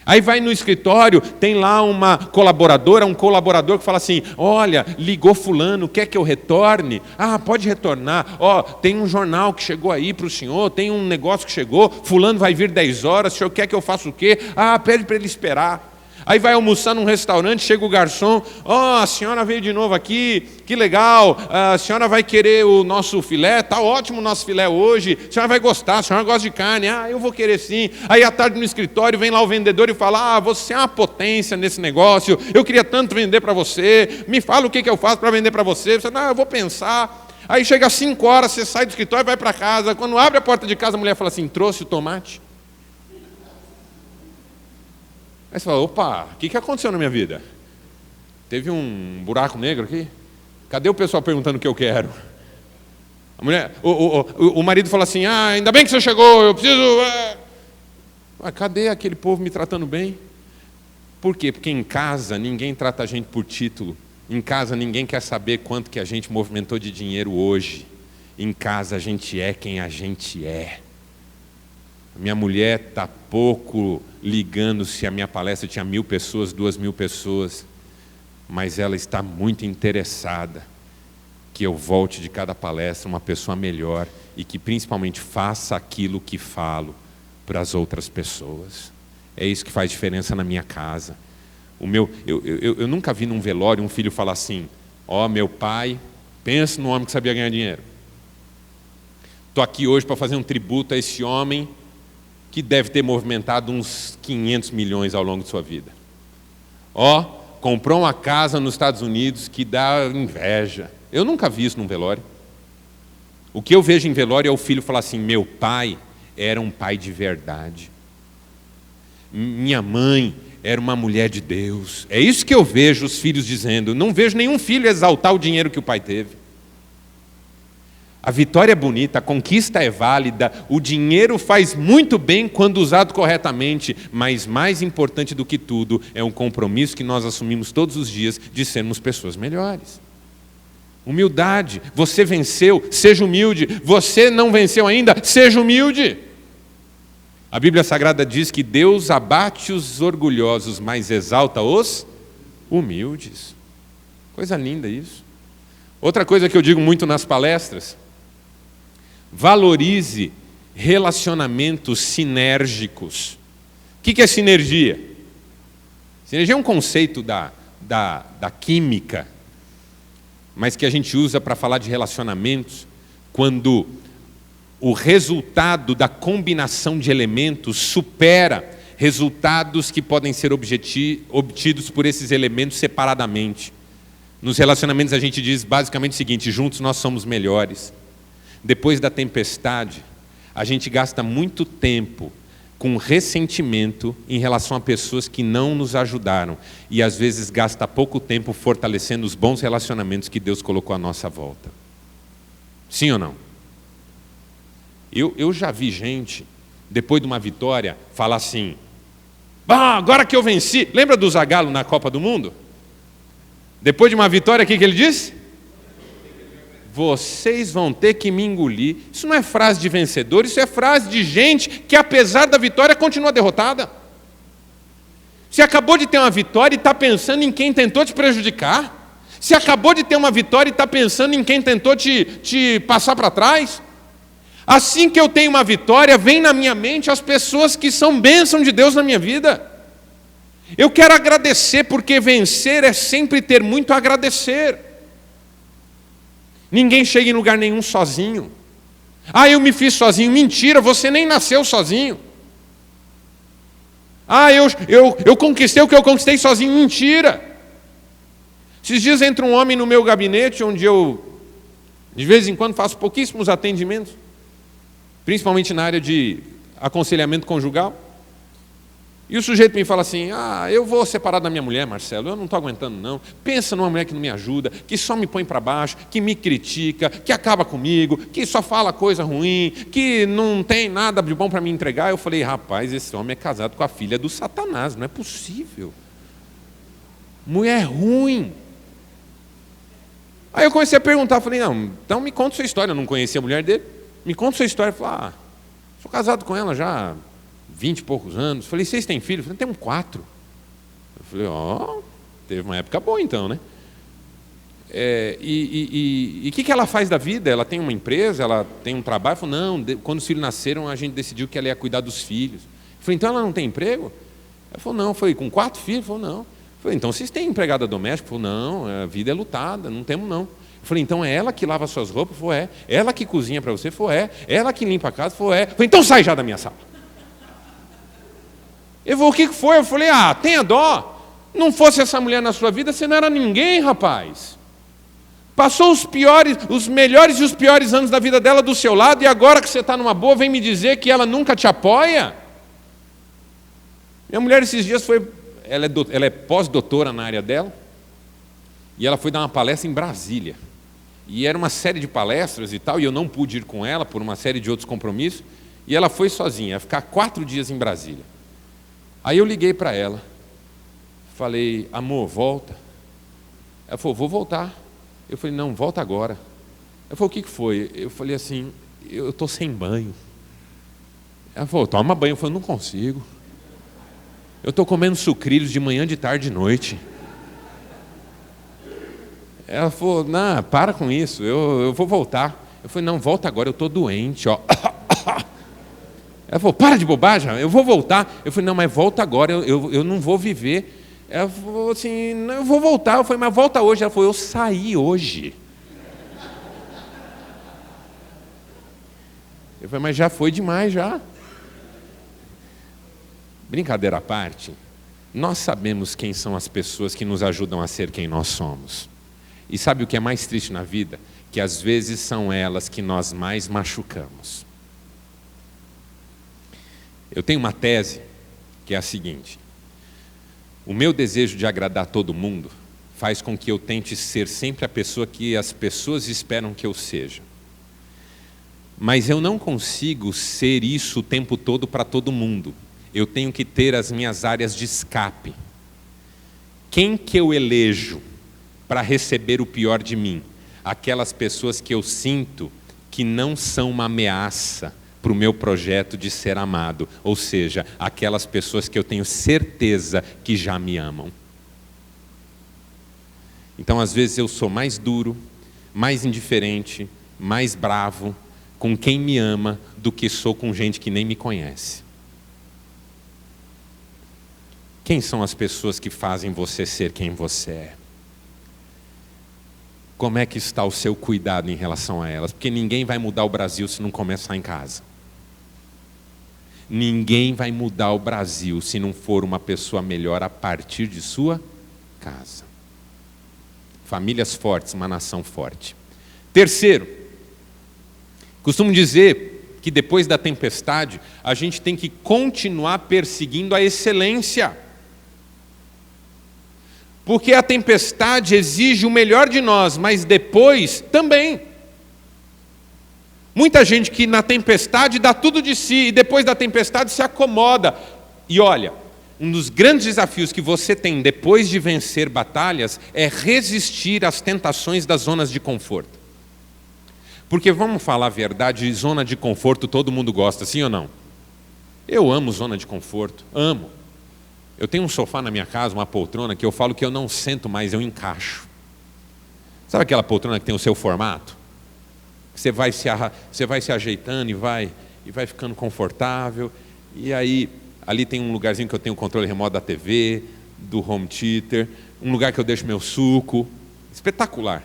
Aí vai no escritório, tem lá uma colaboradora, um colaborador que fala assim: olha, ligou fulano, quer que eu retorne? Ah, pode retornar. Tem um jornal que chegou aí para o senhor, tem um negócio que chegou, fulano vai vir 10 horas, o senhor quer que eu faça o quê? Ah, pede para ele esperar. Aí vai almoçar num restaurante, chega o garçom: a senhora veio de novo aqui, que legal, a senhora vai querer o nosso filé? Está ótimo o nosso filé hoje, a senhora vai gostar, a senhora gosta de carne? Ah, eu vou querer sim. Aí à tarde no escritório vem lá o vendedor e fala: você é uma potência nesse negócio, eu queria tanto vender para você, me fala o que eu faço para vender para você. Você: não, eu vou pensar. Aí chega às 5 horas, você sai do escritório e vai para casa. Quando abre a porta de casa, a mulher fala assim: trouxe o tomate? Aí você fala: opa, o que aconteceu na minha vida? Teve um buraco negro aqui? Cadê o pessoal perguntando o que eu quero? A mulher, o marido fala assim: ainda bem que você chegou, eu preciso... cadê aquele povo me tratando bem? Por quê? Porque em casa ninguém trata a gente por título. Em casa ninguém quer saber quanto que a gente movimentou de dinheiro hoje. Em casa a gente é quem a gente é. Minha mulher está pouco ligando se a minha palestra tinha 1.000 pessoas, 2.000 pessoas, mas ela está muito interessada que eu volte de cada palestra uma pessoa melhor e que principalmente faça aquilo que falo para as outras pessoas. É isso que faz diferença na minha casa. Eu nunca vi num velório um filho falar assim: meu pai, pensa no homem que sabia ganhar dinheiro. Estou aqui hoje para fazer um tributo a esse homem que deve ter movimentado uns 500 milhões ao longo de sua vida. Comprou uma casa nos Estados Unidos que dá inveja. Eu nunca vi isso num velório. O que eu vejo em velório é o filho falar assim: meu pai era um pai de verdade. Minha mãe era uma mulher de Deus. É isso que eu vejo os filhos dizendo. Não vejo nenhum filho exaltar o dinheiro que o pai teve. A vitória é bonita, a conquista é válida, o dinheiro faz muito bem quando usado corretamente, mas mais importante do que tudo é um compromisso que nós assumimos todos os dias de sermos pessoas melhores. Humildade. Você venceu, seja humilde. Você não venceu ainda, seja humilde. A Bíblia Sagrada diz que Deus abate os orgulhosos, mas exalta os humildes. Coisa linda isso. Outra coisa que eu digo muito nas palestras: valorize relacionamentos sinérgicos. O que é sinergia? Sinergia é um conceito da química, mas que a gente usa para falar de relacionamentos quando o resultado da combinação de elementos supera resultados que podem ser obtidos por esses elementos separadamente. Nos relacionamentos a gente diz basicamente o seguinte: juntos nós somos melhores. Depois da tempestade, a gente gasta muito tempo com ressentimento em relação a pessoas que não nos ajudaram. E às vezes gasta pouco tempo fortalecendo os bons relacionamentos que Deus colocou à nossa volta. Sim ou não? Eu já vi gente, depois de uma vitória, falar assim: agora que eu venci. Lembra do Zagallo na Copa do Mundo? Depois de uma vitória, o que ele disse? Vocês vão ter que me engolir. Isso não é frase de vencedor, isso é frase de gente que, apesar da vitória, continua derrotada. Você acabou de ter uma vitória e está pensando em quem tentou te prejudicar. Você acabou de ter uma vitória e está pensando em quem tentou te passar para trás. Assim que eu tenho uma vitória, vem na minha mente as pessoas que são bênção de Deus na minha vida. Eu quero agradecer, porque vencer é sempre ter muito a agradecer. Ninguém chega em lugar nenhum sozinho. Eu me fiz sozinho. Mentira, você nem nasceu sozinho. Ah, eu conquistei o que eu conquistei sozinho. Mentira! Esses dias entra um homem no meu gabinete, onde eu, de vez em quando, faço pouquíssimos atendimentos, principalmente na área de aconselhamento conjugal. E o sujeito me fala assim: ah, eu vou separar da minha mulher, Marcelo, eu não estou aguentando não. Pensa numa mulher que não me ajuda, que só me põe para baixo, que me critica, que acaba comigo, que só fala coisa ruim, que não tem nada de bom para me entregar. Eu falei: rapaz, esse homem é casado com a filha do Satanás, não é possível. Mulher ruim. Aí eu comecei a perguntar, falei: não, então me conta sua história. Eu não conhecia a mulher dele. Me conta sua história. Eu falei: ah, sou casado com ela já há 20 e poucos anos. Falei: vocês têm filho? Eu falei: temos 4. Eu falei: ó, teve uma época boa então, né? E o que ela faz da vida? Ela tem uma empresa, ela tem um trabalho? Eu falei: não, quando os filhos nasceram, a gente decidiu que ela ia cuidar dos filhos. Eu falei: então ela não tem emprego? Ela falou: não. Eu falei: com 4 filhos? Ele falou: não. Eu falei: então vocês têm empregada doméstica? Ele falou: não, a vida é lutada, não temos não. Eu falei: então é ela que lava suas roupas? Ele falou: é. Ela que cozinha para você? Ele falou: é. Ela que limpa a casa? Ele falou: é. Eu falei: então sai já da minha sala. Ele falou: o que foi? Eu falei: ah, tenha dó. Não fosse essa mulher na sua vida, você não era ninguém, rapaz. Passou os melhores e os piores anos da vida dela do seu lado, e agora que você está numa boa, vem me dizer que ela nunca te apoia? Minha mulher esses dias foi, ela é pós-doutora na área dela, e ela foi dar uma palestra em Brasília. E era uma série de palestras e tal, e eu não pude ir com ela por uma série de outros compromissos, e ela foi sozinha, ia ficar 4 dias em Brasília. Aí eu liguei para ela, falei: amor, volta. Ela falou: vou voltar. Eu falei: não, volta agora. Ela falou: o que foi? Eu falei assim: eu estou sem banho. Ela falou: toma banho. Eu falei: não consigo. Eu estou comendo sucrilhos de manhã, de tarde, de noite. Ela falou: não, para com isso, eu vou voltar. Eu falei: não, volta agora, eu estou doente, ó. Ela falou: para de bobagem, eu vou voltar. Eu falei: não, mas volta agora, eu não vou viver. Ela falou assim: não, eu vou voltar. Eu falei: mas volta hoje. Ela falou: eu saí hoje. Eu falei: mas já foi demais já. Brincadeira à parte, nós sabemos quem são as pessoas que nos ajudam a ser quem nós somos. E sabe o que é mais triste na vida? Que às vezes são elas que nós mais machucamos. Eu tenho uma tese que é a seguinte: o meu desejo de agradar todo mundo faz com que eu tente ser sempre a pessoa que as pessoas esperam que eu seja. Mas eu não consigo ser isso o tempo todo para todo mundo. Eu tenho que ter as minhas áreas de escape. Quem que eu elejo para receber o pior de mim? Aquelas pessoas que eu sinto que não são uma ameaça para o meu projeto de ser amado, ou seja, aquelas pessoas que eu tenho certeza que já me amam. Então, às vezes eu sou mais duro, mais indiferente, mais bravo com quem me ama do que sou com gente que nem me conhece. Quem são as pessoas que fazem você ser quem você é? Como é que está o seu cuidado em relação a elas? Porque ninguém vai mudar o Brasil se não começar em casa. Ninguém vai mudar o Brasil se não for uma pessoa melhor a partir de sua casa. Famílias fortes, uma nação forte. Terceiro, costumo dizer que depois da tempestade, a gente tem que continuar perseguindo a excelência. Porque a tempestade exige o melhor de nós, mas depois também. Muita gente que na tempestade dá tudo de si e depois da tempestade se acomoda. E olha, um dos grandes desafios que você tem depois de vencer batalhas é resistir às tentações das zonas de conforto. Porque vamos falar a verdade, zona de conforto todo mundo gosta, sim ou não? Eu amo zona de conforto, amo. Eu tenho um sofá na minha casa, uma poltrona, que eu falo que eu não sento mais, eu encaixo. Sabe aquela poltrona que tem o seu formato? Você vai se ajeitando e vai ficando confortável. E aí, ali tem um lugarzinho que eu tenho o controle remoto da TV, do home theater, um lugar que eu deixo meu suco. Espetacular.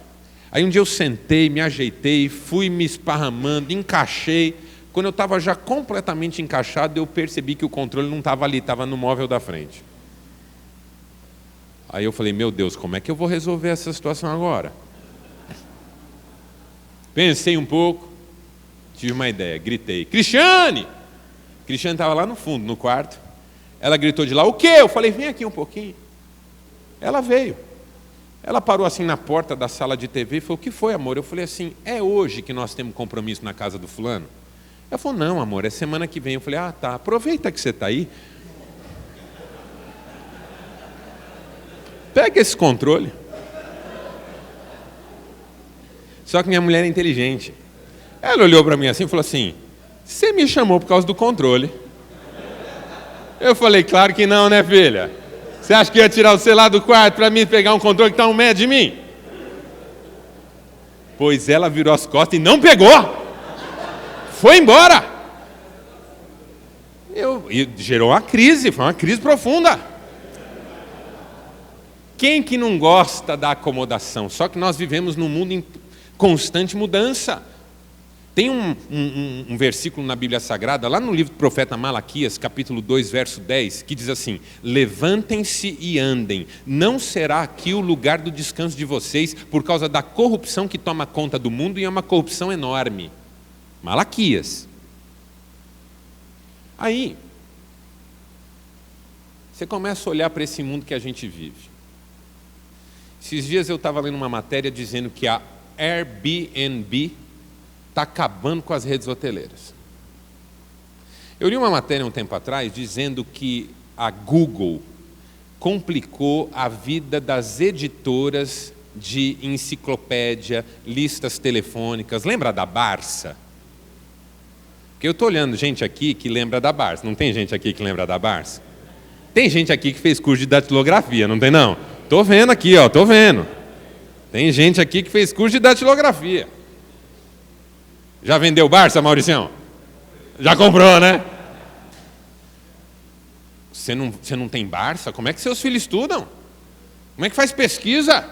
Aí um dia eu sentei, me ajeitei, fui me esparramando, encaixei. Quando eu estava já completamente encaixado, eu percebi que o controle não estava ali, estava no móvel da frente. Aí eu falei, meu Deus, como é que eu vou resolver essa situação agora? Pensei um pouco, tive uma ideia, gritei, Cristiane! Cristiane estava lá no fundo, no quarto. Ela gritou de lá, o quê? Eu falei, vem aqui um pouquinho. Ela veio. Ela parou assim na porta da sala de TV e falou, o que foi, amor? Eu falei assim, é hoje que nós temos compromisso na casa do fulano? Ela falou, não, amor, é semana que vem. Eu falei, ah, tá, aproveita que você está aí. Pega esse controle. Só que minha mulher é inteligente. Ela olhou para mim assim e falou assim, você me chamou por causa do controle. Eu falei, claro que não, né, filha? Você acha que ia tirar o celular do quarto para mim pegar um controle que está a 1 metro de mim? Pois ela virou as costas e não pegou. Foi embora. E gerou uma crise, foi uma crise profunda. Quem que não gosta da acomodação? Só que nós vivemos num mundo em constante mudança. Tem um versículo na Bíblia Sagrada, lá no livro do profeta Malaquias, capítulo 2, verso 10, que diz assim, levantem-se e andem, não será aqui o lugar do descanso de vocês, por causa da corrupção que toma conta do mundo, e é uma corrupção enorme. Malaquias. Aí, você começa a olhar para esse mundo que a gente vive. Esses dias eu estava lendo uma matéria dizendo que a Airbnb está acabando com as redes hoteleiras. Eu li uma matéria um tempo atrás dizendo que a Google complicou a vida das editoras de enciclopédia, listas telefônicas. Lembra da Barça? Porque eu estou olhando gente aqui que lembra da Barça. Não tem gente aqui que lembra da Barça? Tem gente aqui que fez curso de datilografia, não tem não? Estou vendo aqui, ó, estou vendo. Tem gente aqui que fez curso de datilografia. Já vendeu Barça, Mauricião? Já comprou, né? Você não tem Barça? Como é que seus filhos estudam? Como é que faz pesquisa?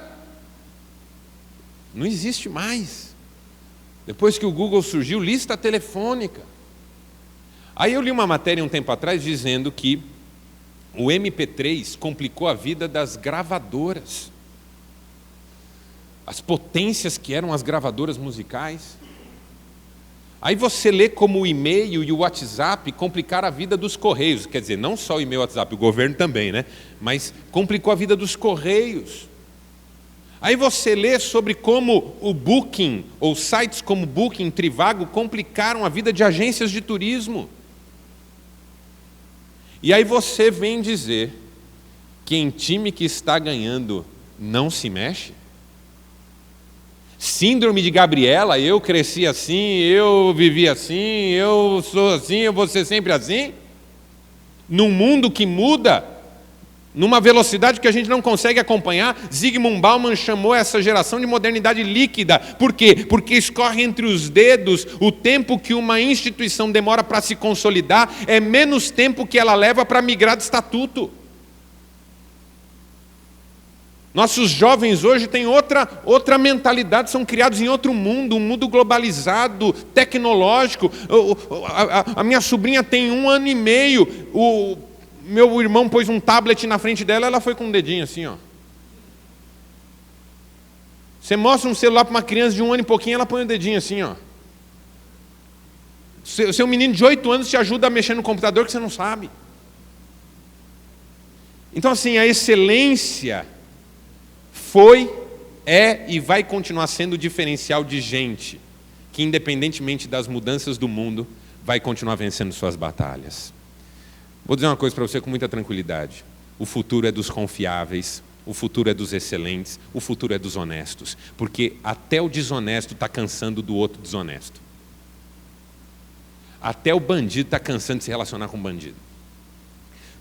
Não existe mais. Depois que o Google surgiu, lista telefônica. Aí eu li uma matéria um tempo atrás dizendo que o MP3 complicou a vida das gravadoras. As potências que eram as gravadoras musicais. Aí você lê como o e-mail e o WhatsApp complicaram a vida dos Correios. Quer dizer, não só o e-mail e o WhatsApp, o governo também, né? Mas complicou a vida dos Correios. Aí você lê sobre como o Booking, ou sites como Booking, Trivago, complicaram a vida de agências de turismo. E aí você vem dizer que em time que está ganhando não se mexe? Síndrome de Gabriela, eu cresci assim, eu vivi assim, eu sou assim, eu vou ser sempre assim? Num mundo que muda, numa velocidade que a gente não consegue acompanhar, Zygmunt Bauman chamou essa geração de modernidade líquida. Por quê? Porque escorre entre os dedos o tempo que uma instituição demora para se consolidar, é menos tempo que ela leva para migrar de estatuto. Nossos jovens hoje têm outra mentalidade, são criados em outro mundo, um mundo globalizado, tecnológico. A minha sobrinha tem 1 ano e meio, o meu irmão pôs um tablet na frente dela, ela foi com um dedinho assim, ó. Você mostra um celular para uma criança de 1 ano e pouquinho, ela põe o dedinho assim, ó. Seu menino de 8 anos te ajuda a mexer no computador que você não sabe. Então assim, a excelência foi, é e vai continuar sendo o diferencial de gente que, independentemente das mudanças do mundo, vai continuar vencendo suas batalhas. Vou dizer uma coisa para você com muita tranquilidade. O futuro é dos confiáveis, o futuro é dos excelentes, o futuro é dos honestos. Porque até o desonesto está cansando do outro desonesto. Até o bandido está cansando de se relacionar com o bandido.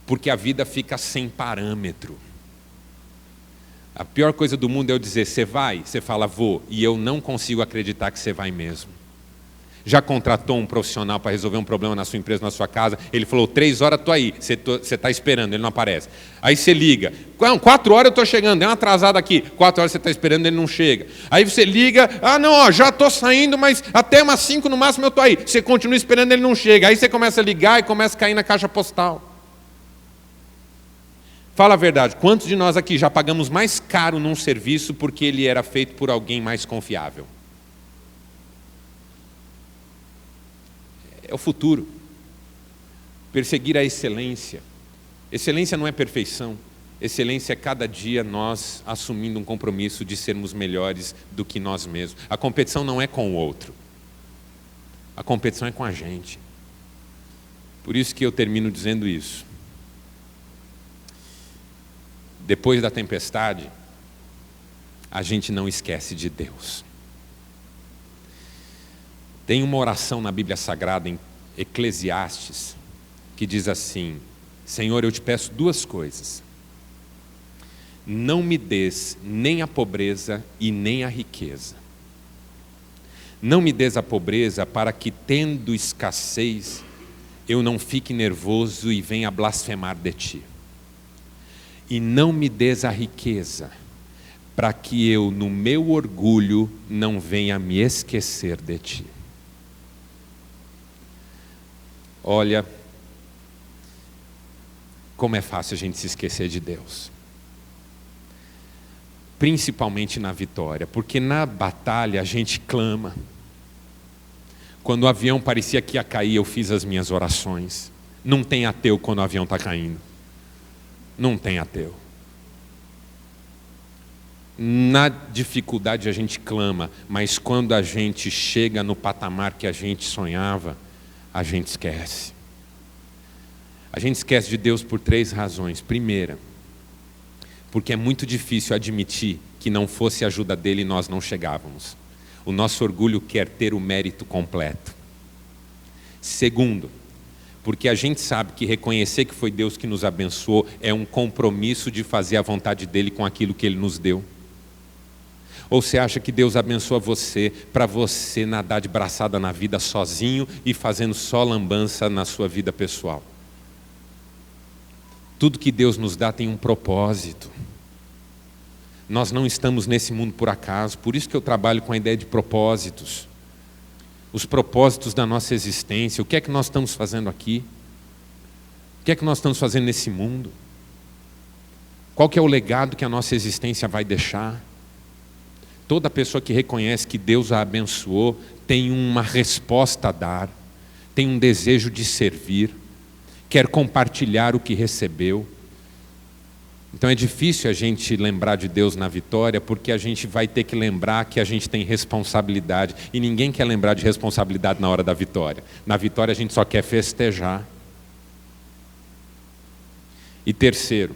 Porque a vida fica sem parâmetro. A pior coisa do mundo é eu dizer, você vai? Você fala, vou, e eu não consigo acreditar que você vai mesmo. Já contratou um profissional para resolver um problema na sua empresa, na sua casa? Ele falou, 3 horas estou aí, você está esperando, ele não aparece. Aí você liga, 4 horas eu estou chegando, deu uma atrasada aqui, 4 horas você está esperando, ele não chega. Aí você liga, não, ó, já estou saindo, mas até umas 5 no máximo eu estou aí. Você continua esperando, ele não chega. Aí você começa a ligar e começa a cair na caixa postal. Fala a verdade, quantos de nós aqui já pagamos mais caro num serviço porque ele era feito por alguém mais confiável? É o futuro. Perseguir a excelência. Excelência não é perfeição. Excelência é cada dia nós assumindo um compromisso de sermos melhores do que nós mesmos. A competição não é com o outro. A competição é com a gente. Por isso que eu termino dizendo isso. Depois da tempestade, a gente não esquece de Deus. Tem uma oração na Bíblia Sagrada, em Eclesiastes, que diz assim: Senhor, eu te peço 2 coisas. Não me des nem a pobreza e nem a riqueza. Não me des a pobreza para que, tendo escassez, eu não fique nervoso e venha blasfemar de ti. E não me des a riqueza para que eu, no meu orgulho, não venha me esquecer de ti. Olha, como é fácil a gente se esquecer de Deus. Principalmente na vitória, porque na batalha a gente clama. Quando o avião parecia que ia cair, eu fiz as minhas orações. Não tem ateu quando o avião está caindo. Não tem ateu. Na dificuldade a gente clama, mas quando a gente chega no patamar que a gente sonhava, a gente esquece. A gente esquece de Deus por 3 razões. Primeira, porque é muito difícil admitir que não fosse a ajuda dele nós não chegávamos. O nosso orgulho quer ter o mérito completo. Segundo, porque a gente sabe que reconhecer que foi Deus que nos abençoou é um compromisso de fazer a vontade dele com aquilo que ele nos deu. Ou você acha que Deus abençoa você para você nadar de braçada na vida sozinho e fazendo só lambança na sua vida pessoal? Tudo que Deus nos dá tem um propósito. Nós não estamos nesse mundo por acaso, por isso que eu trabalho com a ideia de propósitos. Os propósitos da nossa existência, o que é que nós estamos fazendo aqui? O que é que nós estamos fazendo nesse mundo? Qual que é o legado que a nossa existência vai deixar? Toda pessoa que reconhece que Deus a abençoou tem uma resposta a dar, tem um desejo de servir, quer compartilhar o que recebeu. Então é difícil a gente lembrar de Deus na vitória, porque a gente vai ter que lembrar que a gente tem responsabilidade, e ninguém quer lembrar de responsabilidade na hora da vitória. Na vitória a gente só quer festejar. E terceiro,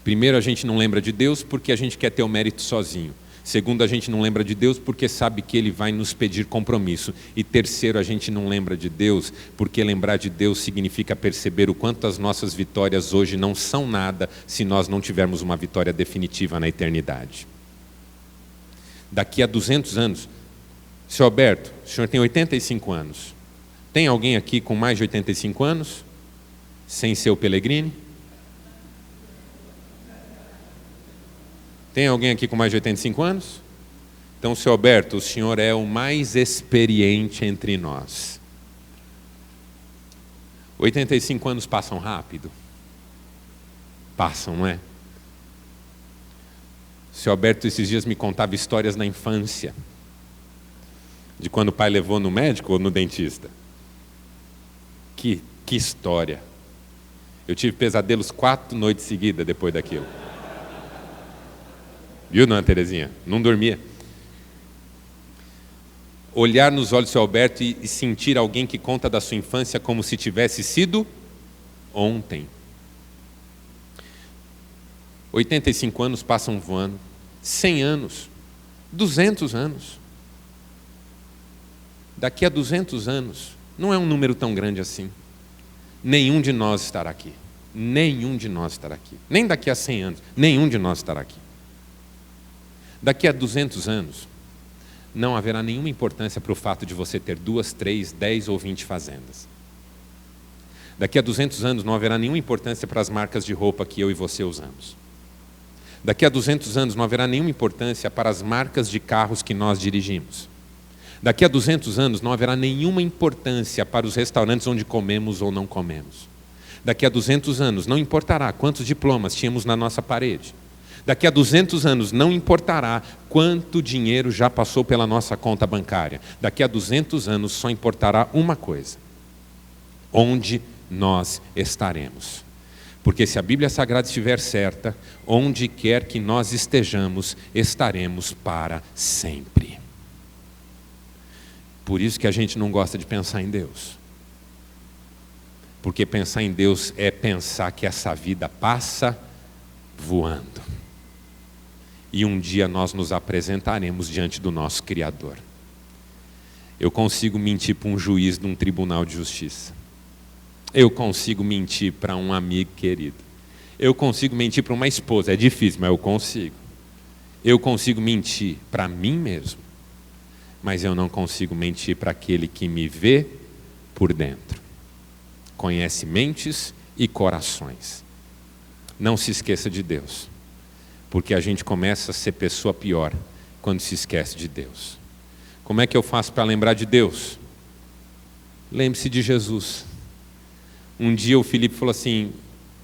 primeiro a gente não lembra de Deus porque a gente quer ter o mérito sozinho. Segundo, a gente não lembra de Deus porque sabe que Ele vai nos pedir compromisso. E terceiro, a gente não lembra de Deus porque lembrar de Deus significa perceber o quanto as nossas vitórias hoje não são nada se nós não tivermos uma vitória definitiva na eternidade. Daqui a 200 anos, Sr. Alberto, o senhor tem 85 anos. Tem alguém aqui com mais de 85 anos? Sem ser o Pellegrini? Tem alguém aqui com mais de 85 anos? Então, Sr. Alberto, o senhor é o mais experiente entre nós. 85 anos passam rápido? Passam, não é? O Sr. Alberto esses dias me contava histórias da infância, de quando o pai levou no médico ou no dentista. Que história! Eu tive pesadelos 4 noites seguidas depois daquilo. Viu, dona Terezinha? Não dormia. Olhar nos olhos do seu Alberto e sentir alguém que conta da sua infância como se tivesse sido ontem. 85 anos passam voando. 100 anos. 200 anos. Daqui a 200 anos, não é um número tão grande assim. Nenhum de nós estará aqui. Nenhum de nós estará aqui. Nem daqui a 100 anos. Nenhum de nós estará aqui. Daqui a 200 anos, não haverá nenhuma importância para o fato de você ter 2, 3, 10 ou 20 fazendas. Daqui a 200 anos não haverá nenhuma importância para as marcas de roupa que eu e você usamos. Daqui a 200 anos não haverá nenhuma importância para as marcas de carros que nós dirigimos. Daqui a 200 anos não haverá nenhuma importância para os restaurantes onde comemos ou não comemos. Daqui a 200 anos não importará quantos diplomas tínhamos na nossa parede. Daqui a 200 anos não importará quanto dinheiro já passou pela nossa conta bancária. Daqui a 200 anos só importará uma coisa: onde nós estaremos. Porque se a Bíblia Sagrada estiver certa, onde quer que nós estejamos, estaremos para sempre. Por isso que a gente não gosta de pensar em Deus. Porque pensar em Deus é pensar que essa vida passa voando. E um dia nós nos apresentaremos diante do nosso Criador. Eu consigo mentir para um juiz de um tribunal de justiça. Eu consigo mentir para um amigo querido. Eu consigo mentir para uma esposa. É difícil, mas eu consigo. Eu consigo mentir para mim mesmo. Mas eu não consigo mentir para aquele que me vê por dentro. Conhece mentes e corações. Não se esqueça de Deus. Porque a gente começa a ser pessoa pior quando se esquece de Deus. Como é que eu faço para lembrar de Deus? Lembre-se de Jesus. Um dia o Filipe falou assim: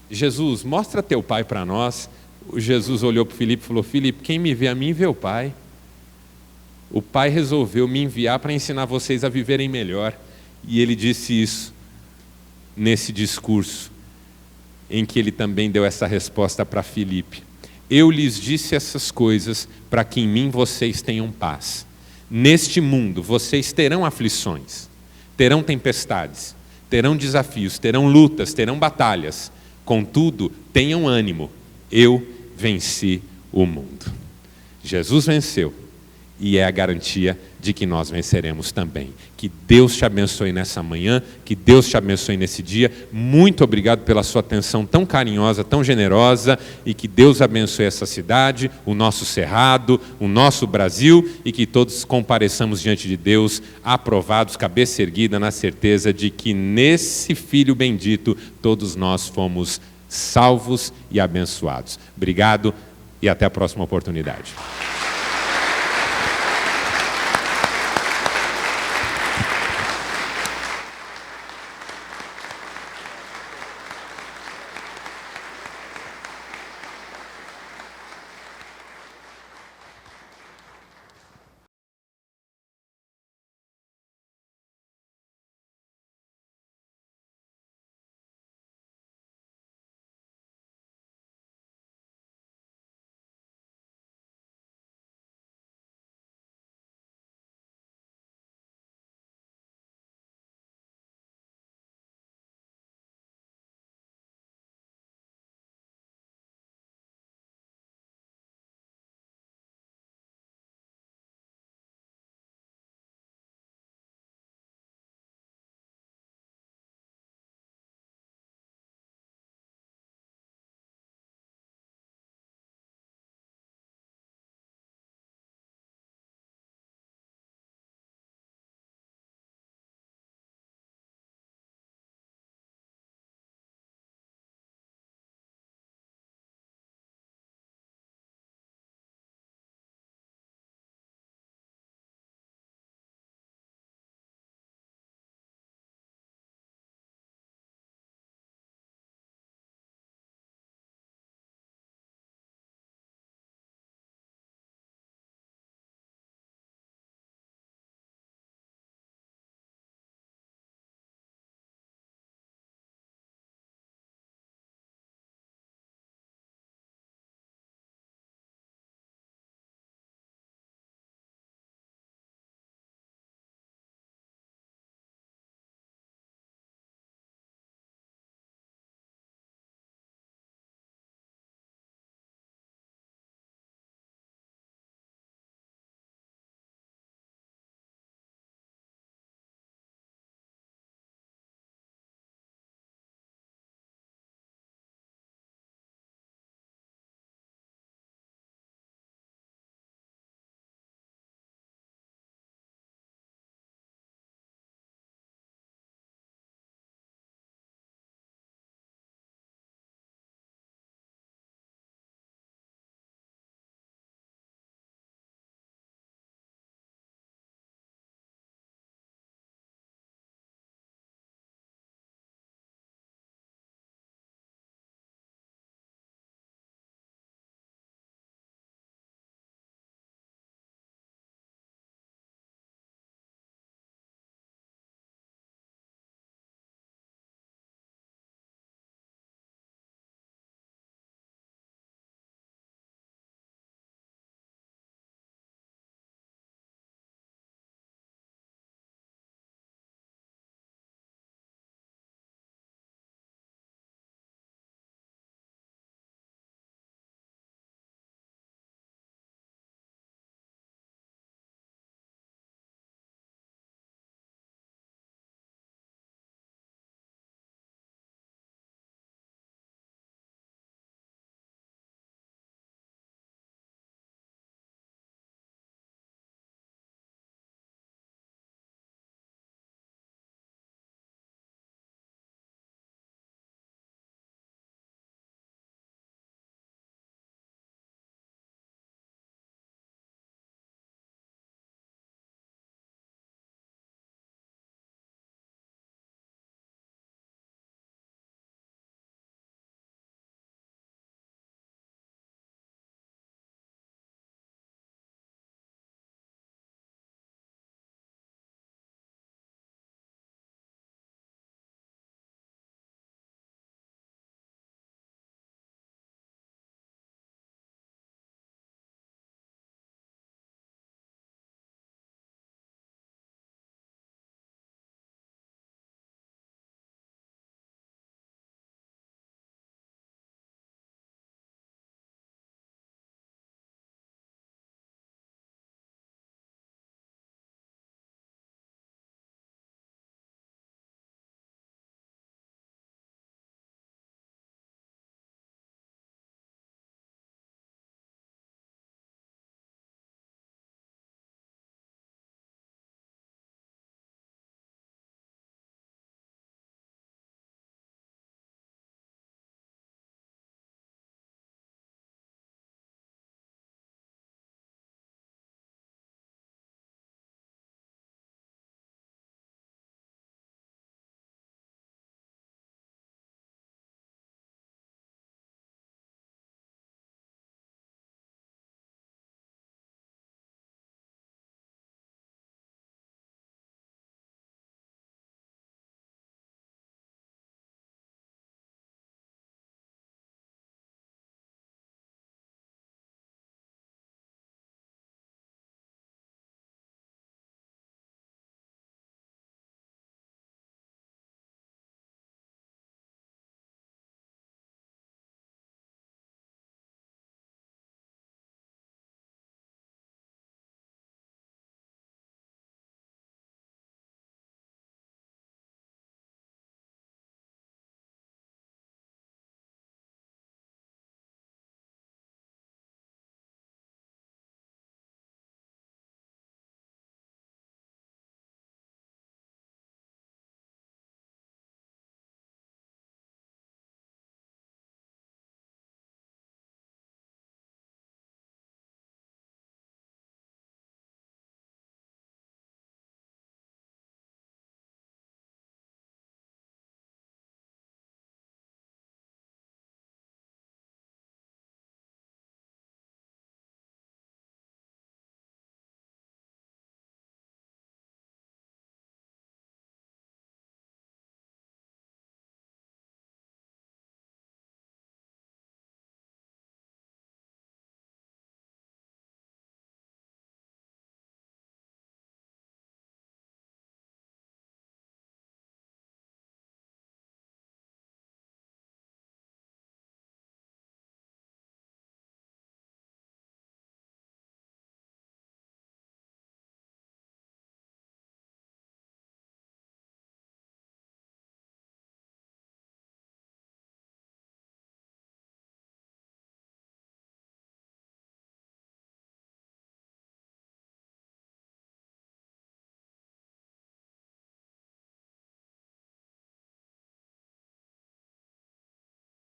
Jesus, mostra teu pai para nós. O Jesus olhou para o Filipe e falou: Filipe, quem me vê a mim, vê o pai. O pai resolveu me enviar para ensinar vocês a viverem melhor. E ele disse isso nesse discurso, em que ele também deu essa resposta para Filipe. Eu lhes disse essas coisas para que em mim vocês tenham paz. Neste mundo vocês terão aflições, terão tempestades, terão desafios, terão lutas, terão batalhas. Contudo, tenham ânimo. Eu venci o mundo. Jesus venceu. E é a garantia de que nós venceremos também. Que Deus te abençoe nessa manhã, que Deus te abençoe nesse dia. Muito obrigado pela sua atenção tão carinhosa, tão generosa, e que Deus abençoe essa cidade, o nosso Cerrado, o nosso Brasil, e que todos compareçamos diante de Deus, aprovados, cabeça erguida, na certeza de que nesse Filho bendito todos nós fomos salvos e abençoados. Obrigado e até a próxima oportunidade.